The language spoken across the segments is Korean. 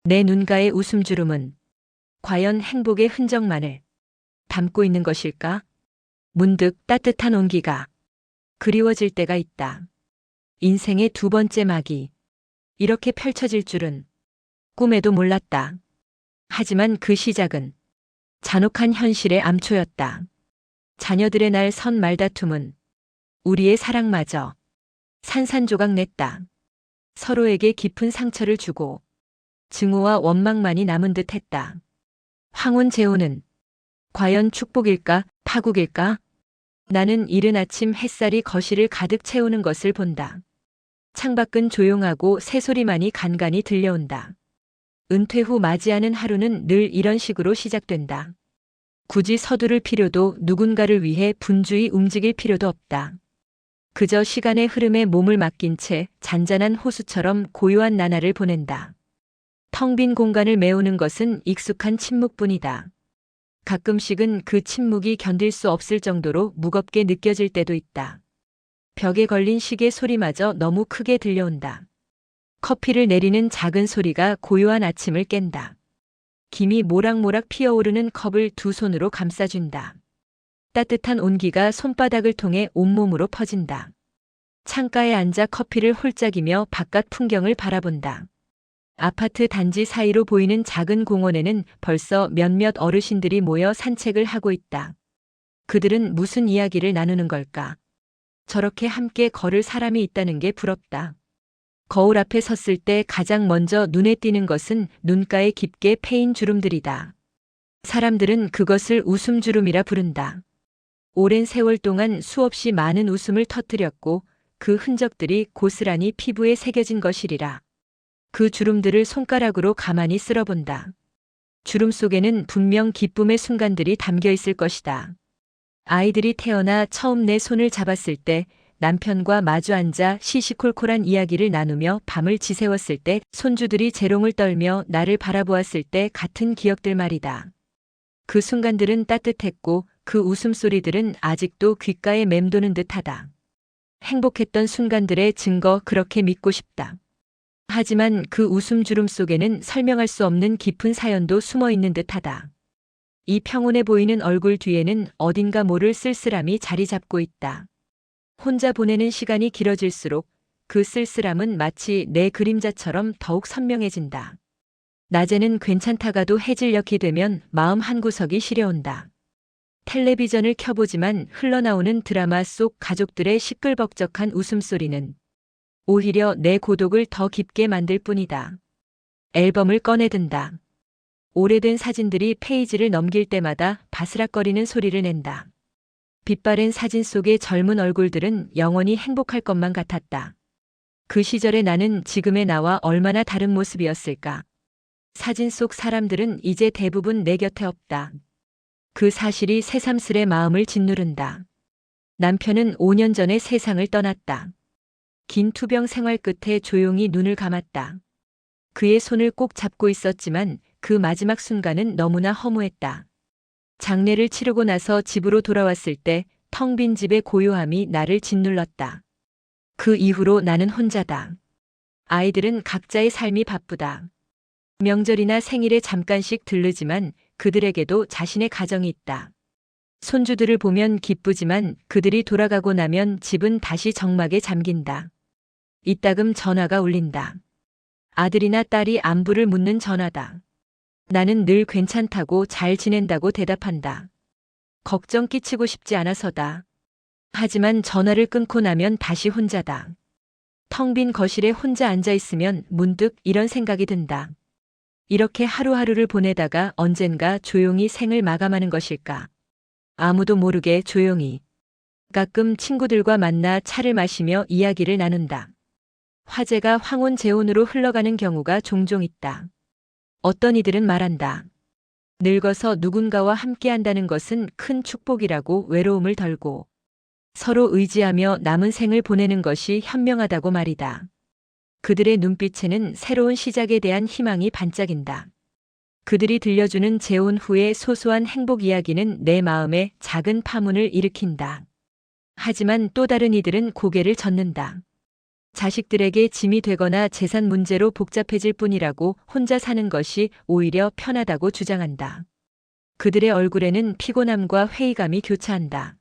내 눈가의 웃음주름은 과연 행복의 흔적만을 담고 있는 것일까? 문득 따뜻한 온기가 그리워질 때가 있다. 인생의 두 번째 막이 이렇게 펼쳐질 줄은 꿈에도 몰랐다. 하지만 그 시작은 잔혹한 현실의 암초였다. 자녀들의 날 선 말다툼은 우리의 사랑마저 산산조각 냈다. 서로에게 깊은 상처를 주고 증오와 원망만이 남은 듯 했다. 황혼 재혼은 과연 축복일까, 파국일까? 나는 이른 아침 햇살이 거실을 가득 채우는 것을 본다. 창밖은 조용하고 새소리만이 간간히 들려온다. 은퇴 후 맞이하는 하루는 늘 이런 식으로 시작된다. 굳이 서두를 필요도 누군가를 위해 분주히 움직일 필요도 없다. 그저 시간의 흐름에 몸을 맡긴 채 잔잔한 호수처럼 고요한 나날을 보낸다. 텅 빈 공간을 메우는 것은 익숙한 침묵뿐이다. 가끔씩은 그 침묵이 견딜 수 없을 정도로 무겁게 느껴질 때도 있다. 벽에 걸린 시계 소리마저 너무 크게 들려온다. 커피를 내리는 작은 소리가 고요한 아침을 깬다. 김이 모락모락 피어오르는 컵을 두 손으로 감싸준다. 따뜻한 온기가 손바닥을 통해 온몸으로 퍼진다. 창가에 앉아 커피를 홀짝이며 바깥 풍경을 바라본다. 아파트 단지 사이로 보이는 작은 공원에는 벌써 몇몇 어르신들이 모여 산책을 하고 있다. 그들은 무슨 이야기를 나누는 걸까? 저렇게 함께 걸을 사람이 있다는 게 부럽다. 거울 앞에 섰을 때 가장 먼저 눈에 띄는 것은 눈가에 깊게 패인 주름들이다. 사람들은 그것을 웃음주름이라 부른다. 오랜 세월 동안 수없이 많은 웃음을 터뜨렸고 그 흔적들이 고스란히 피부에 새겨진 것이리라. 그 주름들을 손가락으로 가만히 쓸어본다. 주름 속에는 분명 기쁨의 순간들이 담겨 있을 것이다. 아이들이 태어나 처음 내 손을 잡았을 때, 남편과 마주 앉아 시시콜콜한 이야기를 나누며 밤을 지새웠을 때, 손주들이 재롱을 떨며 나를 바라보았을 때 같은 기억들 말이다. 그 순간들은 따뜻했고 그 웃음소리들은 아직도 귓가에 맴도는 듯하다. 행복했던 순간들의 증거 그렇게 믿고 싶다. 하지만 그 웃음주름 속에는 설명할 수 없는 깊은 사연도 숨어 있는 듯하다. 이 평온해 보이는 얼굴 뒤에는 어딘가 모를 쓸쓸함이 자리 잡고 있다. 혼자 보내는 시간이 길어질수록 그 쓸쓸함은 마치 내 그림자처럼 더욱 선명해진다. 낮에는 괜찮다가도 해질녘이 되면 마음 한구석이 시려온다. 텔레비전을 켜보지만 흘러나오는 드라마 속 가족들의 시끌벅적한 웃음소리는 오히려 내 고독을 더 깊게 만들 뿐이다. 앨범을 꺼내든다. 오래된 사진들이 페이지를 넘길 때마다 바스락거리는 소리를 낸다. 빛바랜 사진 속의 젊은 얼굴들은 영원히 행복할 것만 같았다. 그 시절의 나는 지금의 나와 얼마나 다른 모습이었을까? 사진 속 사람들은 이제 대부분 내 곁에 없다. 그 사실이 새삼스레 마음을 짓누른다. 남편은 5년 전에 세상을 떠났다. 긴 투병 생활 끝에 조용히 눈을 감았다. 그의 손을 꼭 잡고 있었지만 그 마지막 순간은 너무나 허무했다. 장례를 치르고 나서 집으로 돌아왔을 때 텅 빈 집의 고요함이 나를 짓눌렀다. 그 이후로 나는 혼자다. 아이들은 각자의 삶이 바쁘다. 명절이나 생일에 잠깐씩 들르지만 그들에게도 자신의 가정이 있다. 손주들을 보면 기쁘지만 그들이 돌아가고 나면 집은 다시 적막에 잠긴다. 이따금 전화가 울린다. 아들이나 딸이 안부를 묻는 전화다. 나는 늘 괜찮다고 잘 지낸다고 대답한다. 걱정 끼치고 싶지 않아서다. 하지만 전화를 끊고 나면 다시 혼자다. 텅 빈 거실에 혼자 앉아 있으면 문득 이런 생각이 든다. 이렇게 하루하루를 보내다가 언젠가 조용히 생을 마감하는 것일까? 아무도 모르게 조용히. 가끔 친구들과 만나 차를 마시며 이야기를 나눈다. 화제가 황혼 재혼으로 흘러가는 경우가 종종 있다. 어떤 이들은 말한다. 늙어서 누군가와 함께한다는 것은 큰 축복이라고 외로움을 덜고 서로 의지하며 남은 생을 보내는 것이 현명하다고 말이다. 그들의 눈빛에는 새로운 시작에 대한 희망이 반짝인다. 그들이 들려주는 재혼 후의 소소한 행복 이야기는 내 마음에 작은 파문을 일으킨다. 하지만 또 다른 이들은 고개를 젓는다. 자식들에게 짐이 되거나 재산 문제로 복잡해질 뿐이라고 혼자 사는 것이 오히려 편하다고 주장한다. 그들의 얼굴에는 피곤함과 회의감이 교차한다.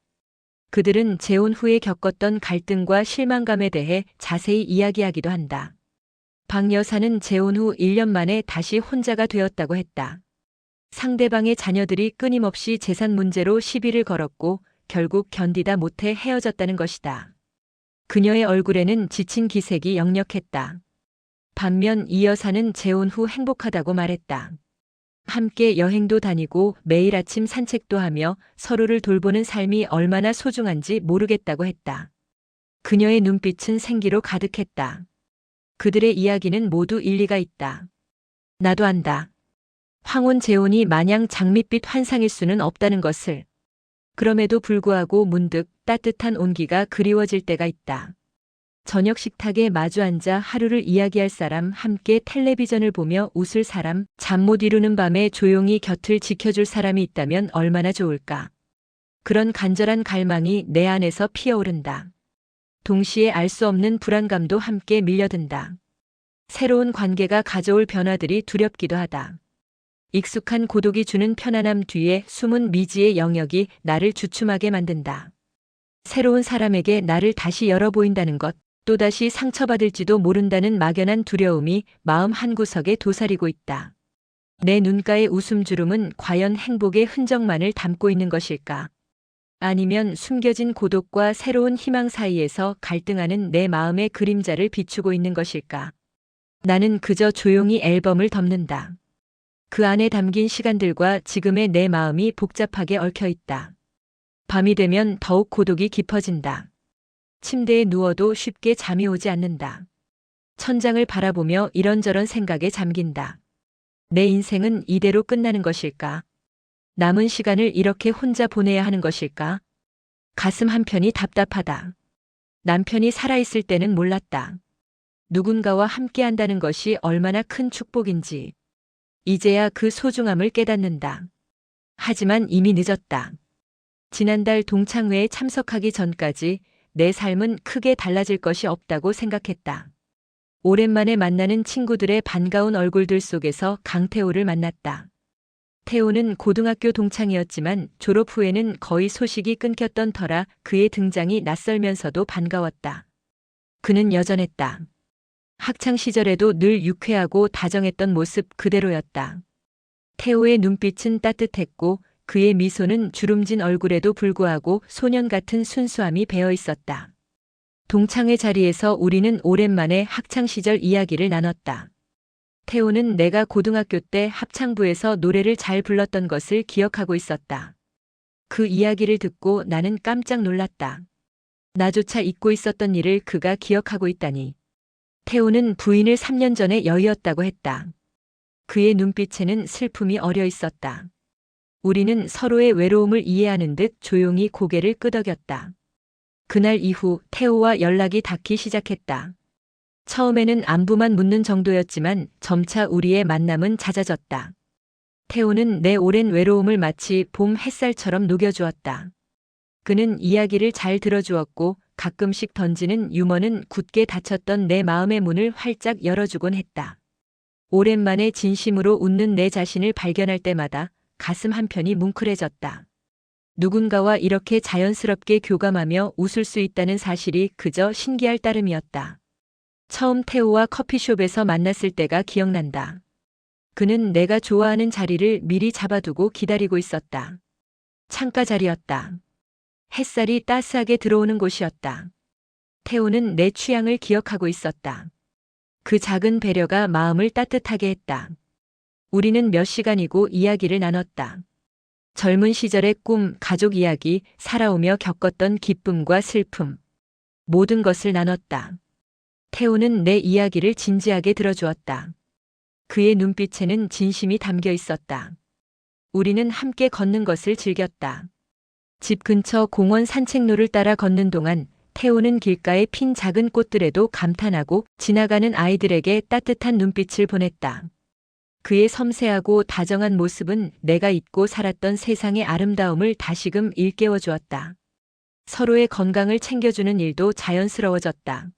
그들은 재혼 후에 겪었던 갈등과 실망감에 대해 자세히 이야기하기도 한다. 박 여사는 재혼 후 1년 만에 다시 혼자가 되었다고 했다. 상대방의 자녀들이 끊임없이 재산 문제로 시비를 걸었고 결국 견디다 못해 헤어졌다는 것이다. 그녀의 얼굴에는 지친 기색이 역력했다. 반면 이 여사는 재혼 후 행복하다고 말했다. 함께 여행도 다니고 매일 아침 산책도 하며 서로를 돌보는 삶이 얼마나 소중한지 모르겠다고 했다. 그녀의 눈빛은 생기로 가득했다. 그들의 이야기는 모두 일리가 있다. 나도 안다. 황혼 재혼이 마냥 장밋빛 환상일 수는 없다는 것을. 그럼에도 불구하고 문득 따뜻한 온기가 그리워질 때가 있다. 저녁 식탁에 마주 앉아 하루를 이야기할 사람, 함께 텔레비전을 보며 웃을 사람, 잠 못 이루는 밤에 조용히 곁을 지켜줄 사람이 있다면 얼마나 좋을까. 그런 간절한 갈망이 내 안에서 피어오른다. 동시에 알 수 없는 불안감도 함께 밀려든다. 새로운 관계가 가져올 변화들이 두렵기도 하다. 익숙한 고독이 주는 편안함 뒤에 숨은 미지의 영역이 나를 주춤하게 만든다. 새로운 사람에게 나를 다시 열어 보인다는 것, 또다시 상처받을지도 모른다는 막연한 두려움이 마음 한구석에 도사리고 있다. 내 눈가의 웃음주름은 과연 행복의 흔적만을 담고 있는 것일까? 아니면 숨겨진 고독과 새로운 희망 사이에서 갈등하는 내 마음의 그림자를 비추고 있는 것일까? 나는 그저 조용히 앨범을 덮는다. 그 안에 담긴 시간들과 지금의 내 마음이 복잡하게 얽혀 있다. 밤이 되면 더욱 고독이 깊어진다. 침대에 누워도 쉽게 잠이 오지 않는다. 천장을 바라보며 이런저런 생각에 잠긴다. 내 인생은 이대로 끝나는 것일까? 남은 시간을 이렇게 혼자 보내야 하는 것일까? 가슴 한편이 답답하다. 남편이 살아있을 때는 몰랐다. 누군가와 함께 한다는 것이 얼마나 큰 축복인지. 이제야 그 소중함을 깨닫는다. 하지만 이미 늦었다. 지난달 동창회에 참석하기 전까지 내 삶은 크게 달라질 것이 없다고 생각했다. 오랜만에 만나는 친구들의 반가운 얼굴들 속에서 강태호를 만났다. 태호는 고등학교 동창이었지만 졸업 후에는 거의 소식이 끊겼던 터라 그의 등장이 낯설면서도 반가웠다. 그는 여전했다. 학창 시절에도 늘 유쾌하고 다정했던 모습 그대로였다. 태호의 눈빛은 따뜻했고 그의 미소는 주름진 얼굴에도 불구하고 소년 같은 순수함이 배어 있었다. 동창회 자리에서 우리는 오랜만에 학창 시절 이야기를 나눴다. 태호는 내가 고등학교 때 합창부에서 노래를 잘 불렀던 것을 기억하고 있었다. 그 이야기를 듣고 나는 깜짝 놀랐다. 나조차 잊고 있었던 일을 그가 기억하고 있다니. 태호는 부인을 3년 전에 여의었다고 했다. 그의 눈빛에는 슬픔이 어려 있었다. 우리는 서로의 외로움을 이해하는 듯 조용히 고개를 끄덕였다. 그날 이후 태호와 연락이 닿기 시작했다. 처음에는 안부만 묻는 정도였지만 점차 우리의 만남은 잦아졌다. 태호는 내 오랜 외로움을 마치 봄 햇살처럼 녹여주었다. 그는 이야기를 잘 들어주었고 가끔씩 던지는 유머는 굳게 닫혔던 내 마음의 문을 활짝 열어주곤 했다. 오랜만에 진심으로 웃는 내 자신을 발견할 때마다 가슴 한편이 뭉클해졌다. 누군가와 이렇게 자연스럽게 교감하며 웃을 수 있다는 사실이 그저 신기할 따름이었다. 처음 태호와 커피숍에서 만났을 때가 기억난다. 그는 내가 좋아하는 자리를 미리 잡아두고 기다리고 있었다. 창가 자리였다. 햇살이 따스하게 들어오는 곳이었다. 태호는 내 취향을 기억하고 있었다. 그 작은 배려가 마음을 따뜻하게 했다. 우리는 몇 시간이고 이야기를 나눴다. 젊은 시절의 꿈, 가족 이야기, 살아오며 겪었던 기쁨과 슬픔. 모든 것을 나눴다. 태호는 내 이야기를 진지하게 들어주었다. 그의 눈빛에는 진심이 담겨 있었다. 우리는 함께 걷는 것을 즐겼다. 집 근처 공원 산책로를 따라 걷는 동안 태호는 길가에 핀 작은 꽃들에도 감탄하고 지나가는 아이들에게 따뜻한 눈빛을 보냈다. 그의 섬세하고 다정한 모습은 내가 잊고 살았던 세상의 아름다움을 다시금 일깨워 주었다. 서로의 건강을 챙겨주는 일도 자연스러워졌다.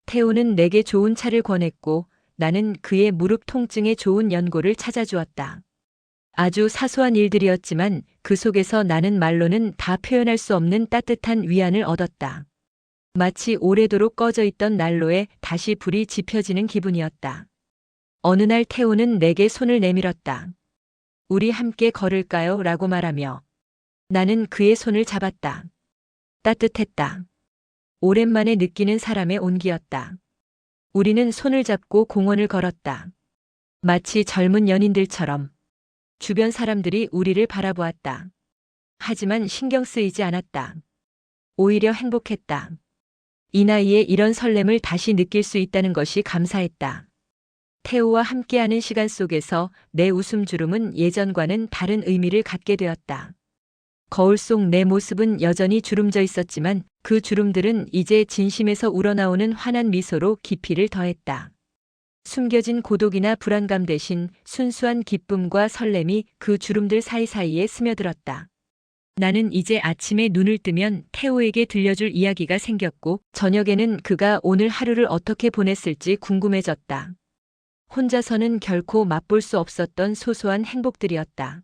태호는 내게 좋은 차를 권했고 나는 그의 무릎 통증에 좋은 연고를 찾아주었다. 아주 사소한 일들이었지만 그 속에서 나는 말로는 다 표현할 수 없는 따뜻한 위안을 얻었다. 마치 오래도록 꺼져 있던 난로에 다시 불이 지펴지는 기분이었다. 어느 날 태호는 내게 손을 내밀었다. 우리 함께 걸을까요? 라고 말하며 나는 그의 손을 잡았다. 따뜻했다. 오랜만에 느끼는 사람의 온기였다. 우리는 손을 잡고 공원을 걸었다. 마치 젊은 연인들처럼. 주변 사람들이 우리를 바라보았다. 하지만 신경 쓰이지 않았다. 오히려 행복했다. 이 나이에 이런 설렘을 다시 느낄 수 있다는 것이 감사했다. 태호와 함께하는 시간 속에서 내 웃음주름은 예전과는 다른 의미를 갖게 되었다. 거울 속 내 모습은 여전히 주름져 있었지만 그 주름들은 이제 진심에서 우러나오는 환한 미소로 깊이를 더했다. 숨겨진 고독이나 불안감 대신 순수한 기쁨과 설렘이 그 주름들 사이사이에 스며들었다. 나는 이제 아침에 눈을 뜨면 태호에게 들려줄 이야기가 생겼고 저녁에는 그가 오늘 하루를 어떻게 보냈을지 궁금해졌다. 혼자서는 결코 맛볼 수 없었던 소소한 행복들이었다.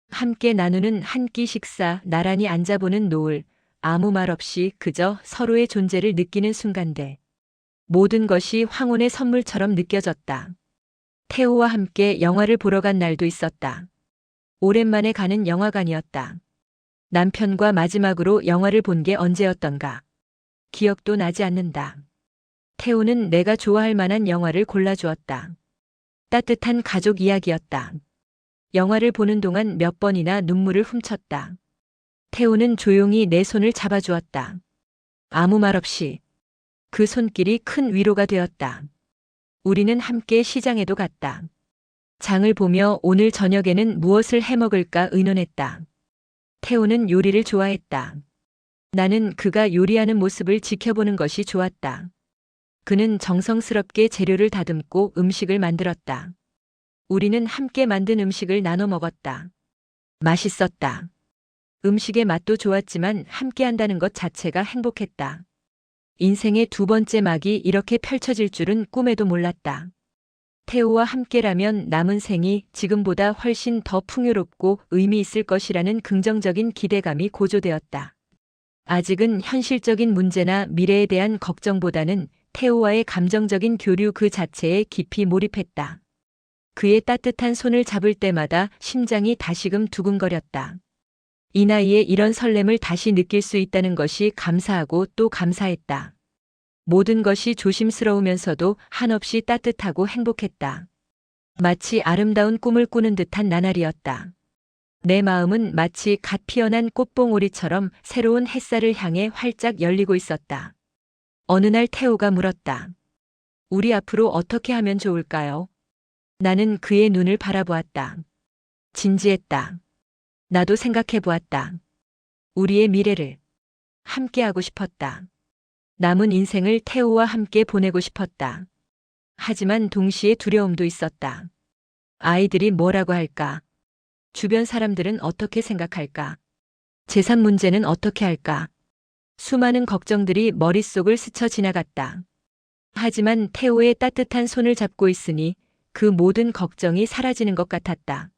함께 나누는 한 끼 식사, 나란히 앉아보는 노을, 아무 말 없이 그저 서로의 존재를 느끼는 순간들. 모든 것이 황혼의 선물처럼 느껴졌다. 태호와 함께 영화를 보러 간 날도 있었다. 오랜만에 가는 영화관이었다. 남편과 마지막으로 영화를 본 게 언제였던가. 기억도 나지 않는다. 태호는 내가 좋아할 만한 영화를 골라주었다. 따뜻한 가족 이야기였다. 영화를 보는 동안 몇 번이나 눈물을 훔쳤다. 태호는 조용히 내 손을 잡아주었다. 아무 말 없이. 그 손길이 큰 위로가 되었다. 우리는 함께 시장에도 갔다. 장을 보며 오늘 저녁에는 무엇을 해먹을까 의논했다. 태호는 요리를 좋아했다. 나는 그가 요리하는 모습을 지켜보는 것이 좋았다. 그는 정성스럽게 재료를 다듬고 음식을 만들었다. 우리는 함께 만든 음식을 나눠 먹었다. 맛있었다. 음식의 맛도 좋았지만 함께 한다는 것 자체가 행복했다. 인생의 두 번째 막이 이렇게 펼쳐질 줄은 꿈에도 몰랐다. 태호와 함께라면 남은 생이 지금보다 훨씬 더 풍요롭고 의미 있을 것이라는 긍정적인 기대감이 고조되었다. 아직은 현실적인 문제나 미래에 대한 걱정보다는 태호와의 감정적인 교류 그 자체에 깊이 몰입했다. 그의 따뜻한 손을 잡을 때마다 심장이 다시금 두근거렸다. 이 나이에 이런 설렘을 다시 느낄 수 있다는 것이 감사하고 또 감사했다. 모든 것이 조심스러우면서도 한없이 따뜻하고 행복했다. 마치 아름다운 꿈을 꾸는 듯한 나날이었다. 내 마음은 마치 갓 피어난 꽃봉오리처럼 새로운 햇살을 향해 활짝 열리고 있었다. 어느 날 태호가 물었다. 우리 앞으로 어떻게 하면 좋을까요? 나는 그의 눈을 바라보았다. 진지했다. 나도 생각해 보았다. 우리의 미래를 함께하고 싶었다. 남은 인생을 태호와 함께 보내고 싶었다. 하지만 동시에 두려움도 있었다. 아이들이 뭐라고 할까? 주변 사람들은 어떻게 생각할까? 재산 문제는 어떻게 할까? 수많은 걱정들이 머릿속을 스쳐 지나갔다. 하지만 태호의 따뜻한 손을 잡고 있으니 그 모든 걱정이 사라지는 것 같았다.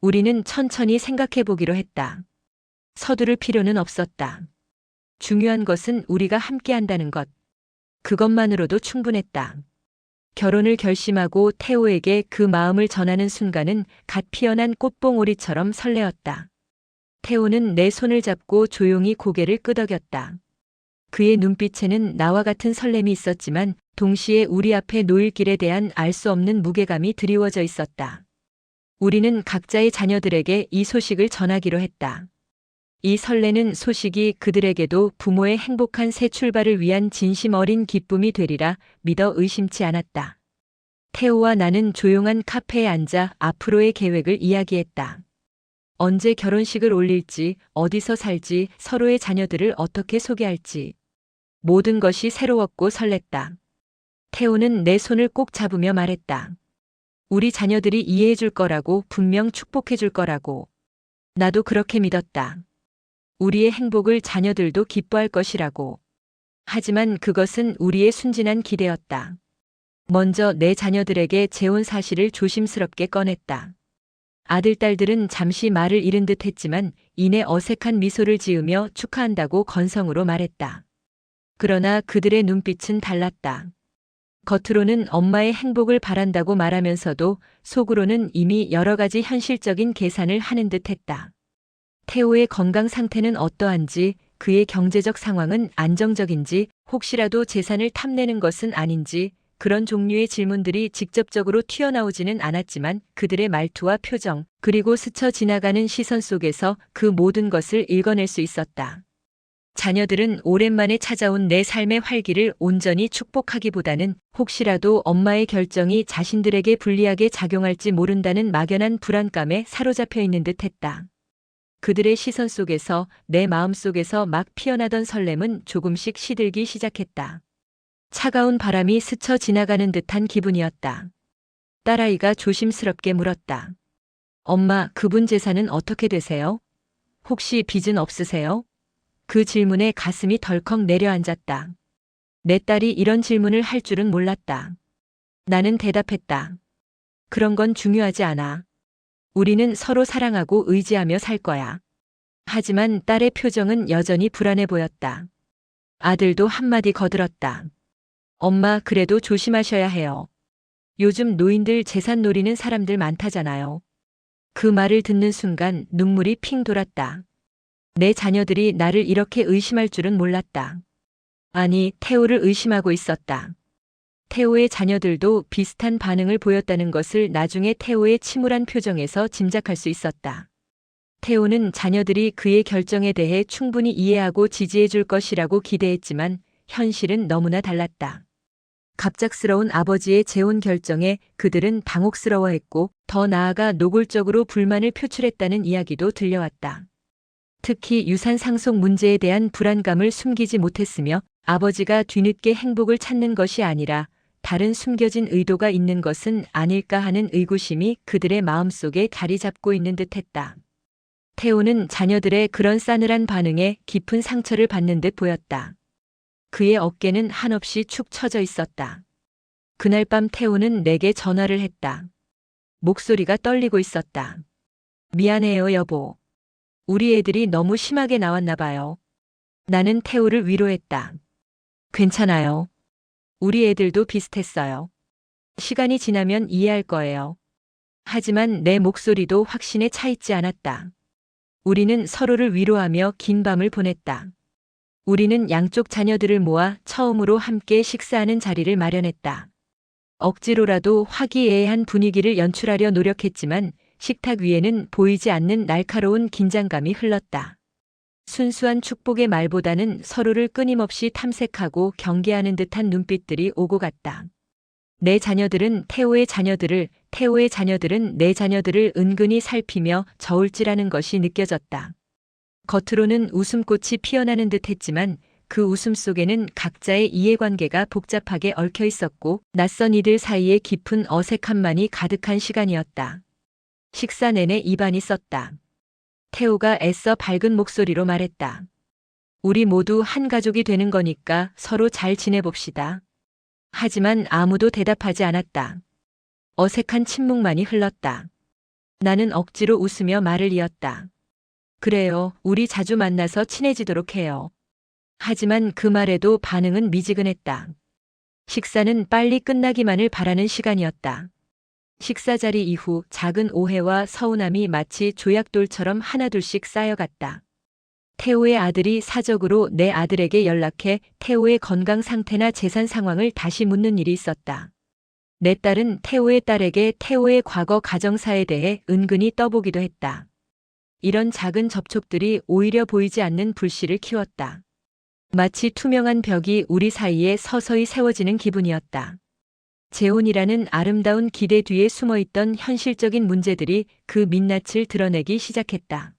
우리는 천천히 생각해 보기로 했다. 서두를 필요는 없었다. 중요한 것은 우리가 함께 한다는 것. 그것만으로도 충분했다. 결혼을 결심하고 태호에게 그 마음을 전하는 순간은 갓 피어난 꽃봉오리처럼 설레었다. 태호는 내 손을 잡고 조용히 고개를 끄덕였다. 그의 눈빛에는 나와 같은 설렘이 있었지만 동시에 우리 앞에 놓일 길에 대한 알 수 없는 무게감이 드리워져 있었다. 우리는 각자의 자녀들에게 이 소식을 전하기로 했다. 이 설레는 소식이 그들에게도 부모의 행복한 새 출발을 위한 진심 어린 기쁨이 되리라 믿어 의심치 않았다. 태호와 나는 조용한 카페에 앉아 앞으로의 계획을 이야기했다. 언제 결혼식을 올릴지, 어디서 살지, 서로의 자녀들을 어떻게 소개할지. 모든 것이 새로웠고 설렜다. 태호는 내 손을 꼭 잡으며 말했다. 우리 자녀들이 이해해 줄 거라고, 분명 축복해 줄 거라고. 나도 그렇게 믿었다. 우리의 행복을 자녀들도 기뻐할 것이라고. 하지만 그것은 우리의 순진한 기대였다. 먼저 내 자녀들에게 재혼 사실을 조심스럽게 꺼냈다. 아들, 딸들은 잠시 말을 잃은 듯 했지만 이내 어색한 미소를 지으며 축하한다고 건성으로 말했다. 그러나 그들의 눈빛은 달랐다. 겉으로는 엄마의 행복을 바란다고 말하면서도 속으로는 이미 여러 가지 현실적인 계산을 하는 듯 했다. 태호의 건강 상태는 어떠한지, 그의 경제적 상황은 안정적인지, 혹시라도 재산을 탐내는 것은 아닌지, 그런 종류의 질문들이 직접적으로 튀어나오지는 않았지만 그들의 말투와 표정, 그리고 스쳐 지나가는 시선 속에서 그 모든 것을 읽어낼 수 있었다. 자녀들은 오랜만에 찾아온 내 삶의 활기를 온전히 축복하기보다는 혹시라도 엄마의 결정이 자신들에게 불리하게 작용할지 모른다는 막연한 불안감에 사로잡혀 있는 듯 했다. 그들의 시선 속에서 내 마음속에서 막 피어나던 설렘은 조금씩 시들기 시작했다. 차가운 바람이 스쳐 지나가는 듯한 기분이었다. 딸아이가 조심스럽게 물었다. 엄마, 그분 재산은 어떻게 되세요? 혹시 빚은 없으세요? 그 질문에 가슴이 덜컥 내려앉았다. 내 딸이 이런 질문을 할 줄은 몰랐다. 나는 대답했다. 그런 건 중요하지 않아. 우리는 서로 사랑하고 의지하며 살 거야. 하지만 딸의 표정은 여전히 불안해 보였다. 아들도 한마디 거들었다. 엄마, 그래도 조심하셔야 해요. 요즘 노인들 재산 노리는 사람들 많다잖아요. 그 말을 듣는 순간 눈물이 핑 돌았다. 내 자녀들이 나를 이렇게 의심할 줄은 몰랐다. 아니, 태호를 의심하고 있었다. 태호의 자녀들도 비슷한 반응을 보였다는 것을 나중에 태호의 침울한 표정에서 짐작할 수 있었다. 태호는 자녀들이 그의 결정에 대해 충분히 이해하고 지지해 줄 것이라고 기대했지만 현실은 너무나 달랐다. 갑작스러운 아버지의 재혼 결정에 그들은 당혹스러워했고 더 나아가 노골적으로 불만을 표출했다는 이야기도 들려왔다. 특히 유산 상속 문제에 대한 불안감을 숨기지 못했으며 아버지가 뒤늦게 행복을 찾는 것이 아니라 다른 숨겨진 의도가 있는 것은 아닐까 하는 의구심이 그들의 마음속에 자리 잡고 있는 듯했다. 태호는 자녀들의 그런 싸늘한 반응에 깊은 상처를 받는 듯 보였다. 그의 어깨는 한없이 축 처져 있었다. 그날 밤 태호는 내게 전화를 했다. 목소리가 떨리고 있었다. 미안해요, 여보. 우리 애들이 너무 심하게 나왔나 봐요. 나는 태호를 위로했다. 괜찮아요. 우리 애들도 비슷했어요. 시간이 지나면 이해할 거예요. 하지만 내 목소리도 확신에 차 있지 않았다. 우리는 서로를 위로하며 긴 밤을 보냈다. 우리는 양쪽 자녀들을 모아 처음으로 함께 식사하는 자리를 마련했다. 억지로라도 화기애애한 분위기를 연출하려 노력했지만 식탁 위에는 보이지 않는 날카로운 긴장감이 흘렀다. 순수한 축복의 말보다는 서로를 끊임없이 탐색하고 경계하는 듯한 눈빛들이 오고 갔다. 내 자녀들은 태호의 자녀들을, 태호의 자녀들은 내 자녀들을 은근히 살피며 저울질하는 것이 느껴졌다. 겉으로는 웃음꽃이 피어나는 듯 했지만 그 웃음 속에는 각자의 이해관계가 복잡하게 얽혀 있었고 낯선 이들 사이에 깊은 어색함만이 가득한 시간이었다. 식사 내내 입안이 썼다. 태호가 애써 밝은 목소리로 말했다. 우리 모두 한 가족이 되는 거니까 서로 잘 지내봅시다. 하지만 아무도 대답하지 않았다. 어색한 침묵만이 흘렀다. 나는 억지로 웃으며 말을 이었다. 그래요, 우리 자주 만나서 친해지도록 해요. 하지만 그 말에도 반응은 미지근했다. 식사는 빨리 끝나기만을 바라는 시간이었다. 식사 자리 이후 작은 오해와 서운함이 마치 조약돌처럼 하나둘씩 쌓여갔다. 태호의 아들이 사적으로 내 아들에게 연락해 태호의 건강 상태나 재산 상황을 다시 묻는 일이 있었다. 내 딸은 태호의 딸에게 태호의 과거 가정사에 대해 은근히 떠보기도 했다. 이런 작은 접촉들이 오히려 보이지 않는 불씨를 키웠다. 마치 투명한 벽이 우리 사이에 서서히 세워지는 기분이었다. 재혼이라는 아름다운 기대 뒤에 숨어있던 현실적인 문제들이 그 민낯을 드러내기 시작했다.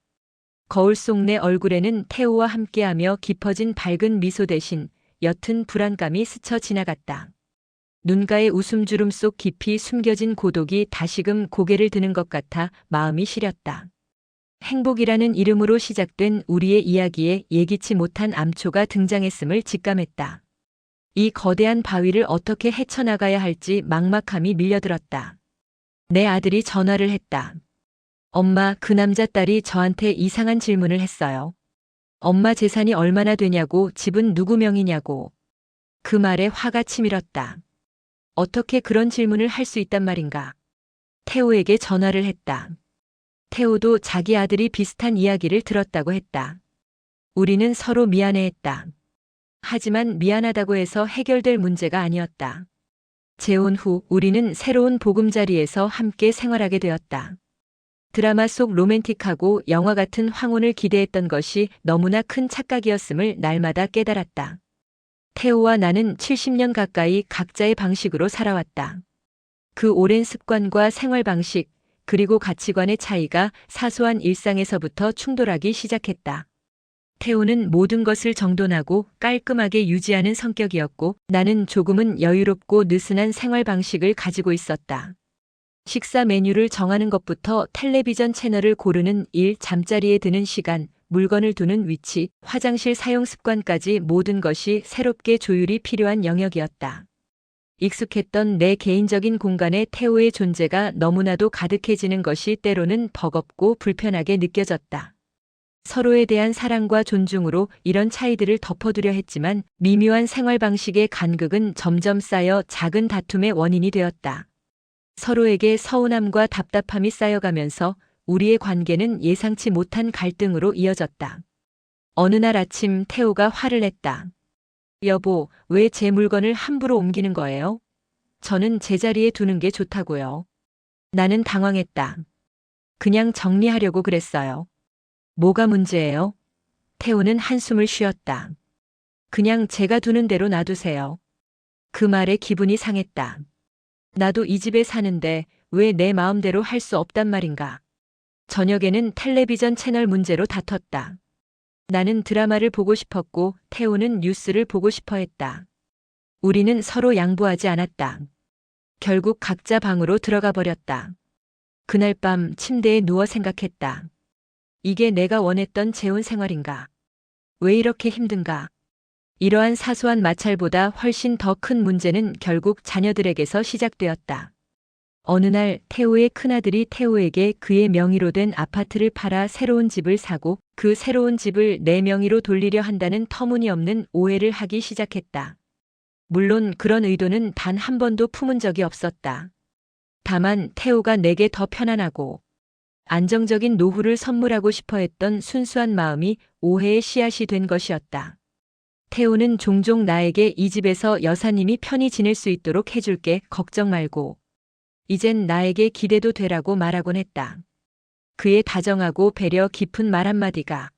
거울 속 내 얼굴에는 태호와 함께하며 깊어진 밝은 미소 대신 옅은 불안감이 스쳐 지나갔다. 눈가의 웃음주름 속 깊이 숨겨진 고독이 다시금 고개를 드는 것 같아 마음이 시렸다. 행복이라는 이름으로 시작된 우리의 이야기에 예기치 못한 암초가 등장했음을 직감했다. 이 거대한 바위를 어떻게 헤쳐나가야 할지 막막함이 밀려들었다. 내 아들이 전화를 했다. 엄마, 그 남자 딸이 저한테 이상한 질문을 했어요. 엄마 재산이 얼마나 되냐고, 집은 누구 명이냐고. 그 말에 화가 치밀었다. 어떻게 그런 질문을 할 수 있단 말인가. 태호에게 전화를 했다. 태호도 자기 아들이 비슷한 이야기를 들었다고 했다. 우리는 서로 미안해했다. 하지만 미안하다고 해서 해결될 문제가 아니었다. 재혼 후 우리는 새로운 보금자리에서 함께 생활하게 되었다. 드라마 속 로맨틱하고 영화 같은 황혼을 기대했던 것이 너무나 큰 착각이었음을 날마다 깨달았다. 태호와 나는 70년 가까이 각자의 방식으로 살아왔다. 그 오랜 습관과 생활 방식, 그리고 가치관의 차이가 사소한 일상에서부터 충돌하기 시작했다. 태호는 모든 것을 정돈하고 깔끔하게 유지하는 성격이었고, 나는 조금은 여유롭고 느슨한 생활 방식을 가지고 있었다. 식사 메뉴를 정하는 것부터 텔레비전 채널을 고르는 일, 잠자리에 드는 시간, 물건을 두는 위치, 화장실 사용 습관까지 모든 것이 새롭게 조율이 필요한 영역이었다. 익숙했던 내 개인적인 공간에 태호의 존재가 너무나도 가득해지는 것이 때로는 버겁고 불편하게 느껴졌다. 서로에 대한 사랑과 존중으로 이런 차이들을 덮어두려 했지만 미묘한 생활 방식의 간극은 점점 쌓여 작은 다툼의 원인이 되었다. 서로에게 서운함과 답답함이 쌓여가면서 우리의 관계는 예상치 못한 갈등으로 이어졌다. 어느 날 아침 태호가 화를 냈다. 여보, 왜 제 물건을 함부로 옮기는 거예요? 저는 제자리에 두는 게 좋다고요. 나는 당황했다. 그냥 정리하려고 그랬어요. 뭐가 문제예요? 태호는 한숨을 쉬었다. 그냥 제가 두는 대로 놔두세요. 그 말에 기분이 상했다. 나도 이 집에 사는데 왜 내 마음대로 할 수 없단 말인가. 저녁에는 텔레비전 채널 문제로 다퉜다. 나는 드라마를 보고 싶었고 태호는 뉴스를 보고 싶어 했다. 우리는 서로 양보하지 않았다. 결국 각자 방으로 들어가 버렸다. 그날 밤 침대에 누워 생각했다. 이게 내가 원했던 재혼 생활인가? 왜 이렇게 힘든가? 이러한 사소한 마찰보다 훨씬 더 큰 문제는 결국 자녀들에게서 시작되었다. 어느 날 태호의 큰아들이 태호에게 그의 명의로 된 아파트를 팔아 새로운 집을 사고 그 새로운 집을 내 명의로 돌리려 한다는 터무니없는 오해를 하기 시작했다. 물론 그런 의도는 단 한 번도 품은 적이 없었다. 다만 태호가 내게 더 편안하고 안정적인 노후를 선물하고 싶어 했던 순수한 마음이 오해의 씨앗이 된 것이었다. 태호는 종종 나에게 이 집에서 여사님이 편히 지낼 수 있도록 해줄게, 걱정 말고. 이젠 나에게 기대도 되라고 말하곤 했다. 그의 다정하고 배려 깊은 말 한마디가